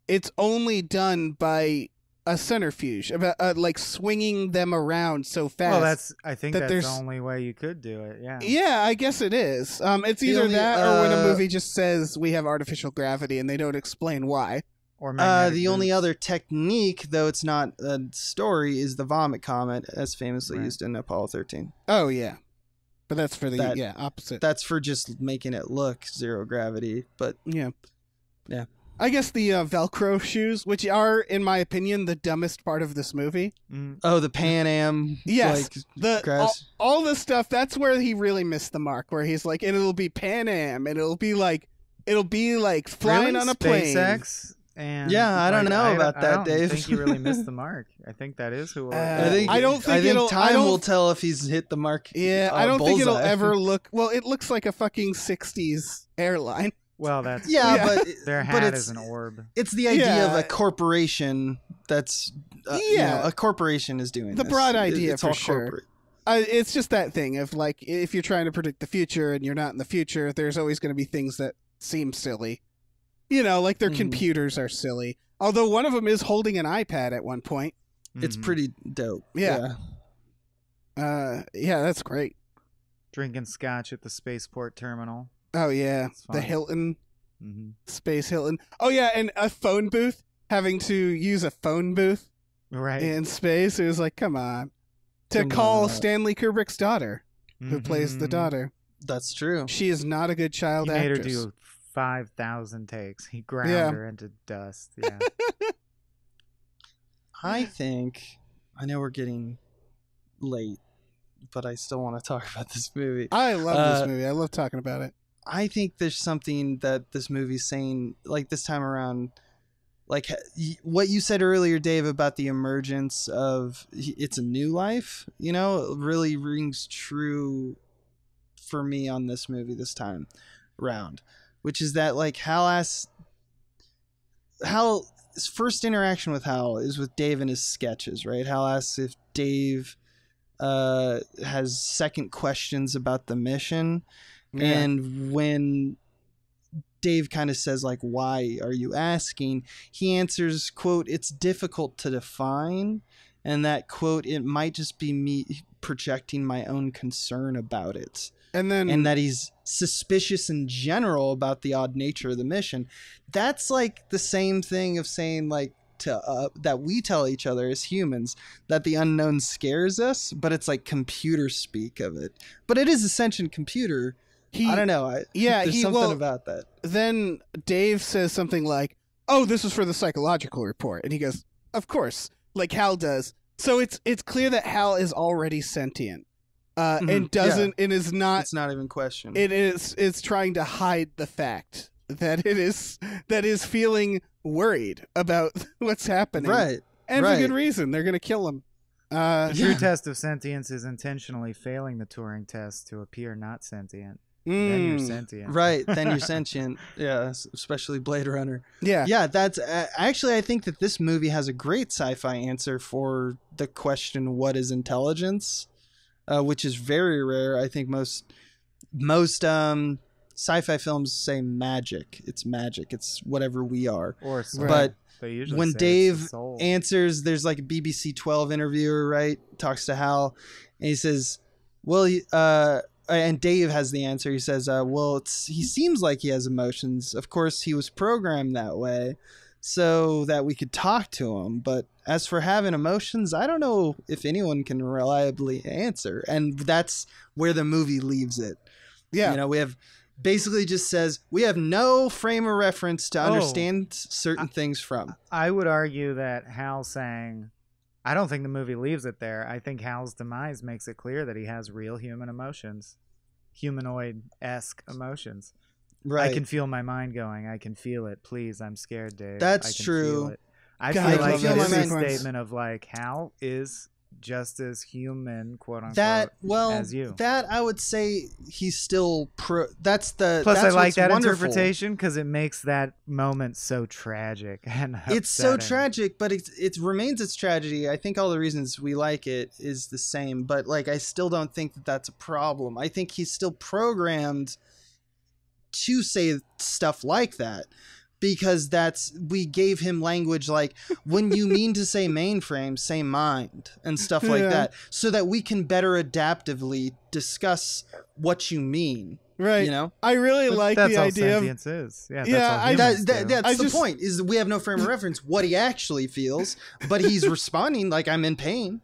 Speaker 1: it's only done by a centrifuge, like swinging them around so fast.
Speaker 2: Well, I think that's
Speaker 1: there's
Speaker 2: the only way you could do it. Yeah.
Speaker 1: Yeah, I guess it is. It's either that or when a movie just says we have artificial gravity and they don't explain why.
Speaker 2: Or
Speaker 3: the only other technique, though it's not a story, is the vomit comet, as famously used in Apollo 13.
Speaker 1: Oh yeah, but that's for the opposite.
Speaker 3: That's for just making it look zero gravity, but
Speaker 1: yeah.
Speaker 3: I
Speaker 1: guess the Velcro shoes, which are, in my opinion, the dumbest part of this movie.
Speaker 3: Oh, the Pan Am.
Speaker 1: Yes,
Speaker 3: like,
Speaker 1: all the stuff. That's where he really missed the mark. Where he's like, and it'll be Pan Am, and it'll be like flying on a plane.
Speaker 2: SpaceX. And
Speaker 3: I don't know about that, Dave.
Speaker 2: I think you really missed the mark. I think that is who.
Speaker 3: I think time will tell if he's hit the mark.
Speaker 1: Yeah, I don't think it'll ever look. Well, it looks like a fucking '60s airline.
Speaker 2: Well, that's
Speaker 3: but
Speaker 2: their hat is an orb.
Speaker 3: It's the idea of a corporation that's a corporation is doing
Speaker 1: the
Speaker 3: this.
Speaker 1: broad idea
Speaker 3: it's
Speaker 1: for
Speaker 3: all
Speaker 1: sure. It's just that thing of like if you're trying to predict the future and you're not in the future, there's always going to be things that seem silly. You know, like their computers are silly. Although one of them is holding an iPad at one point.
Speaker 3: It's pretty dope.
Speaker 1: Yeah, that's great.
Speaker 2: Drinking scotch at the spaceport terminal.
Speaker 1: Oh yeah, the Hilton, Space Hilton. Oh yeah, and a phone booth. Having to use a phone booth in space. It was like, come on, call Stanley Kubrick's daughter, who plays the daughter.
Speaker 3: That's true.
Speaker 1: She is not a good child
Speaker 2: actress. He made her do 5,000 takes. He ground her into dust. Yeah.
Speaker 3: I think I know we're getting late, but I still want to talk about this movie.
Speaker 1: I love this movie. I love talking about it.
Speaker 3: I think there's something that this movie's saying, like this time around, like what you said earlier, Dave, about the emergence of it's a new life, you know, really rings true for me on this movie this time around, which is that like Hal's first interaction with Hal is with Dave and his sketches, right? Hal asks if Dave has second questions about the mission. Yeah. And when Dave kind of says, like, why are you asking? He answers, quote, it's difficult to define, and that, quote, it might just be me projecting my own concern about it. And that he's suspicious in general about the odd nature of the mission. That's like the same thing of saying, like, that we tell each other as humans that the unknown scares us, but it's like computer speak of it. But it is a sentient computer. I don't know. There's something about that.
Speaker 1: Then Dave says something like, "Oh, this is for the psychological report," and he goes, "Of course," like Hal does. So it's clear that Hal is already sentient, and doesn't and is not.
Speaker 3: It's not even questioned.
Speaker 1: It's trying to hide the fact that it is feeling worried about what's happening,
Speaker 3: right?
Speaker 1: And for good reason. They're gonna kill him.
Speaker 2: The true test of sentience is intentionally failing the Turing test to appear not sentient. Then you're sentient.
Speaker 3: Right, then you're sentient. Yeah, especially Blade Runner.
Speaker 1: Yeah,
Speaker 3: that's actually, I think that this movie has a great sci-fi answer for the question, what is intelligence? Which is very rare. I think most sci-fi films say magic. It's magic. It's whatever we are.
Speaker 2: Or soul.
Speaker 3: But when Dave
Speaker 2: soul.
Speaker 3: answers, there's like a BBC 12 interviewer, right? Talks to Hal, and he says, well, and Dave has the answer. He says, well, he seems like he has emotions. Of course, he was programmed that way so that we could talk to him. But as for having emotions, I don't know if anyone can reliably answer. And that's where the movie leaves it.
Speaker 1: Yeah.
Speaker 3: You know, we have basically just says we have no frame of reference to understand certain things from.
Speaker 2: I would argue that Hal saying, I don't think the movie leaves it there. I think Hal's demise makes it clear that he has real human emotions, humanoid-esque emotions.
Speaker 3: Right.
Speaker 2: I can feel my mind going. I can feel it. Please, I'm scared, Dave.
Speaker 3: That's
Speaker 2: I can
Speaker 3: true.
Speaker 2: Feel it. I
Speaker 1: God,
Speaker 2: feel like
Speaker 3: feel
Speaker 2: this
Speaker 3: my
Speaker 2: is a
Speaker 3: mind.
Speaker 2: statement of like Hal is just as human, quote unquote, as you.
Speaker 3: That I would say he's still that's
Speaker 2: Plus,
Speaker 3: that's
Speaker 2: I like
Speaker 3: what's
Speaker 2: that
Speaker 3: wonderful.
Speaker 2: interpretation because it makes that moment so tragic and upsetting.
Speaker 3: It's so tragic, but it remains its tragedy. I think all the reasons we like it is the same, but like I still don't think that that's a problem. I think he's still programmed to say stuff like that. Because we gave him language like, when you mean to say mainframe, say mind and stuff like that, so that we can better adaptively discuss what you mean.
Speaker 1: Right.
Speaker 3: You know,
Speaker 1: I really like
Speaker 2: that's
Speaker 1: the
Speaker 2: all
Speaker 1: idea of
Speaker 2: sentience is. Yeah,
Speaker 3: that's
Speaker 1: I
Speaker 3: the
Speaker 1: just-
Speaker 3: point. Is that we have no frame of reference what he actually feels, but he's responding like I'm in pain.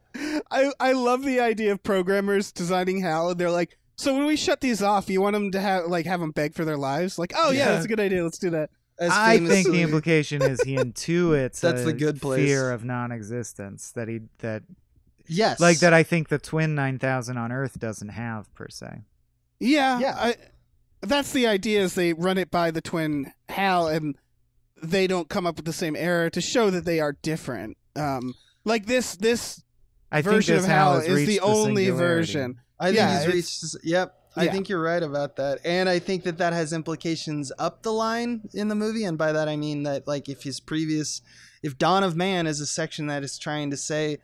Speaker 1: I love the idea of programmers designing Hal, and they're like, so when we shut these off, you want them to have them beg for their lives? Like, oh yeah, that's a good idea. Let's do that.
Speaker 2: I think the implication is he intuits
Speaker 3: That's the good place.
Speaker 2: Fear of non-existence
Speaker 3: yes,
Speaker 2: like that. I think the twin 9000 on Earth doesn't have per se.
Speaker 1: Yeah. That's the idea. Is they run it by the twin Hal, and they don't come up with the same error to show that they are different. Like this version of Hal is the only version.
Speaker 3: I think he's reached. Yep. I think you're right about that. And I think that has implications up the line in the movie. And by that, I mean that, like, if Dawn of Man is a section that is trying to say,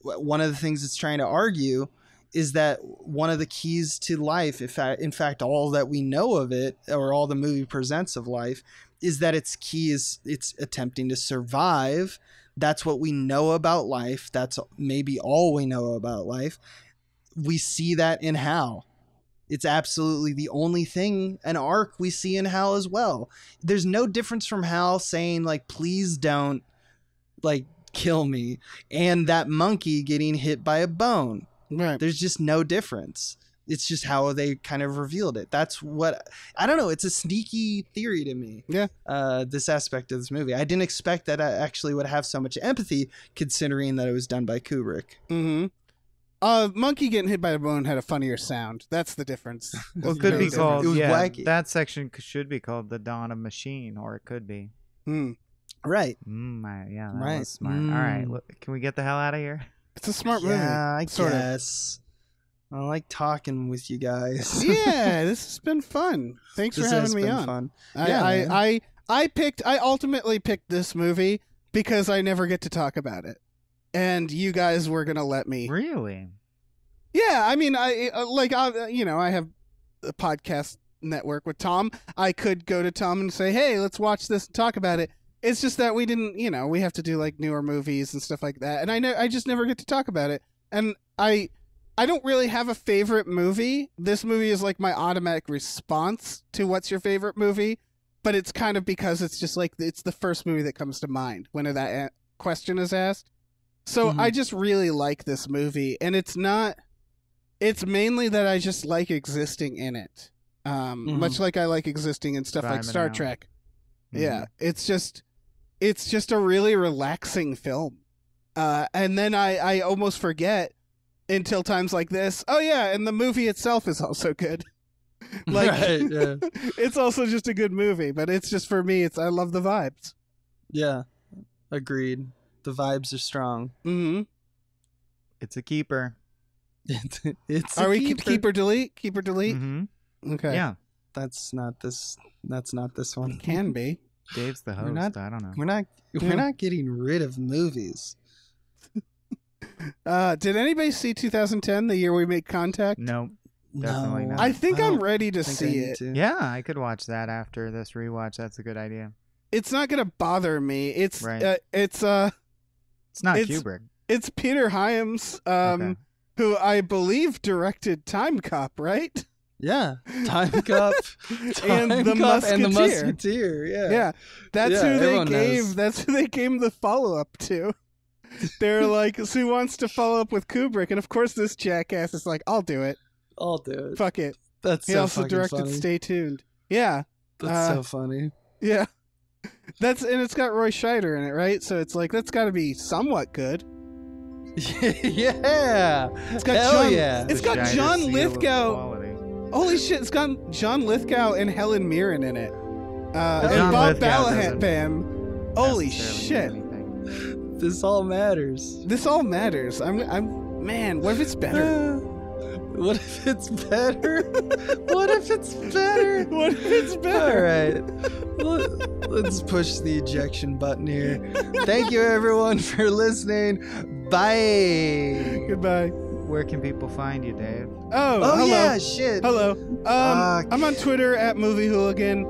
Speaker 3: one of the things it's trying to argue is that one of the keys to life, in fact, all that we know of it, or all the movie presents of life, is that its key is it's attempting to survive. That's what we know about life. That's maybe all we know about life. We see that in Hal. It's absolutely the only thing, an arc we see in Hal as well. There's no difference from Hal saying, like, please don't, like, kill me, and that monkey getting hit by a bone.
Speaker 1: Right.
Speaker 3: There's just no difference. It's just how they kind of revealed it. That's what, I don't know, it's a sneaky theory to me.
Speaker 1: Yeah.
Speaker 3: This aspect of this movie. I didn't expect that I actually would have so much empathy, considering that it was done by Kubrick.
Speaker 1: Mm-hmm. Monkey getting hit by a bone had a funnier sound. That's the difference.
Speaker 2: Well, it could be called.
Speaker 3: It was wacky.
Speaker 2: That section should be called The Dawn of Machine, or it could be.
Speaker 3: Right.
Speaker 2: That
Speaker 3: Right.
Speaker 2: was smart. All right, can we get the hell out of here?
Speaker 1: It's a smart movie.
Speaker 3: Yeah, I
Speaker 1: sort
Speaker 3: guess. I like talking with you guys.
Speaker 1: Yeah, this has been fun. Thanks for having me on.
Speaker 3: Fun.
Speaker 1: I ultimately picked this movie because I never get to talk about it. And you guys were gonna let me.
Speaker 2: Really?
Speaker 1: Yeah, I mean, I have a podcast network with Tom, I could go to Tom and say, hey, let's watch this and talk about it. It's just that we didn't, we have to do like newer movies and stuff like that. And I just never get to talk about it. And I don't really have a favorite movie. This movie is like my automatic response to what's your favorite movie. But it's kind of because it's just like, it's the first movie that comes to mind when that question is asked. So I just really like this movie. And it's mainly that I just like existing in it. Much like I like existing in stuff like Star Trek. Yeah, it's just a really relaxing film. And then I almost forget until times like this. Oh yeah, and the movie itself is also good. Like, right, yeah. It's also just a good movie, but it's just, for me, I love the vibes.
Speaker 3: Yeah, agreed. The vibes are strong.
Speaker 1: Mm-hmm.
Speaker 2: It's a keeper.
Speaker 3: It's
Speaker 1: Are we keep or delete? Keep or delete?
Speaker 2: Mm-hmm.
Speaker 1: Okay.
Speaker 2: Yeah.
Speaker 3: That's not this one.
Speaker 1: It can be.
Speaker 2: Dave's the host. I don't know.
Speaker 3: We're not getting rid of movies.
Speaker 1: Did anybody see 2010, the year we made contact?
Speaker 2: No. Definitely not.
Speaker 1: I think I'm ready to see it.
Speaker 2: Yeah, I could watch that after this rewatch. That's a good idea.
Speaker 1: It's not gonna bother me. It's
Speaker 2: right.
Speaker 1: It's
Speaker 2: not Kubrick.
Speaker 1: It's Peter Hyams, who I believe directed Time Cop, right?
Speaker 3: Yeah, Time Cop,
Speaker 1: and the
Speaker 3: Musketeer. Yeah,
Speaker 1: That's who they gave. That's who they gave the follow-up to. They're like, so who wants to follow up with Kubrick? And of course, this jackass is like, I'll do it. Fuck it.
Speaker 3: That's
Speaker 1: he
Speaker 3: so
Speaker 1: also directed
Speaker 3: funny.
Speaker 1: Stay Tuned. Yeah,
Speaker 3: that's so funny.
Speaker 1: Yeah, and it's got Roy Scheider in it, right? So it's like, that's got to be somewhat good.
Speaker 3: Yeah,
Speaker 1: it's got It's got John Lithgow. Holy shit! It's got John Lithgow and Helen Mirren in it, and Bob Balaban. Holy shit!
Speaker 3: This all matters.
Speaker 1: Man, what if it's better?
Speaker 3: What if it's better? What if it's better?
Speaker 1: What if it's better?
Speaker 3: All right. Let's push the ejection button here. Thank you, everyone, for listening. Bye.
Speaker 1: Goodbye.
Speaker 2: Where can people find you, Dave?
Speaker 1: Oh, hello.
Speaker 3: Yeah, shit.
Speaker 1: Hello. I'm on Twitter at Movie Hooligan.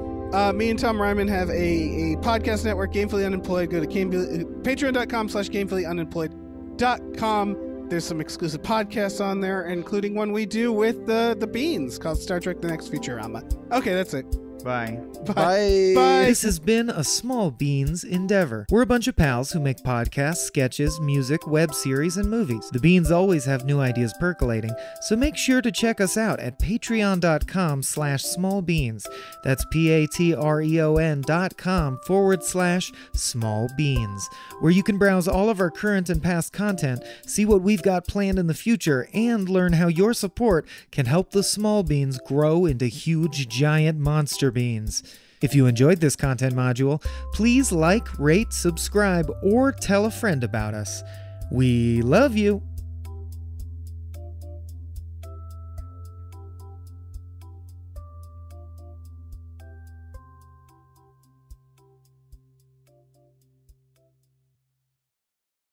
Speaker 1: Me and Tom Ryman have a podcast network, Gamefully Unemployed. Go to patreon.com/gamefullyunemployed.com. There's some exclusive podcasts on there, including one we do with the Beans called Star Trek: The Next Futurama. Okay, that's it.
Speaker 2: Bye.
Speaker 3: Bye.
Speaker 1: Bye.
Speaker 4: This has been a Small Beans endeavor. We're a bunch of pals who make podcasts, sketches, music, web series, and movies. The Beans always have new ideas percolating, so make sure to check us out at patreon.com/smallbeans. That's patreon.com/smallbeans, where you can browse all of our current and past content, see what we've got planned in the future, and learn how your support can help the Small Beans grow into huge, giant monster beans. If you enjoyed this content module, please like, rate, subscribe, or tell a friend about us. We love you.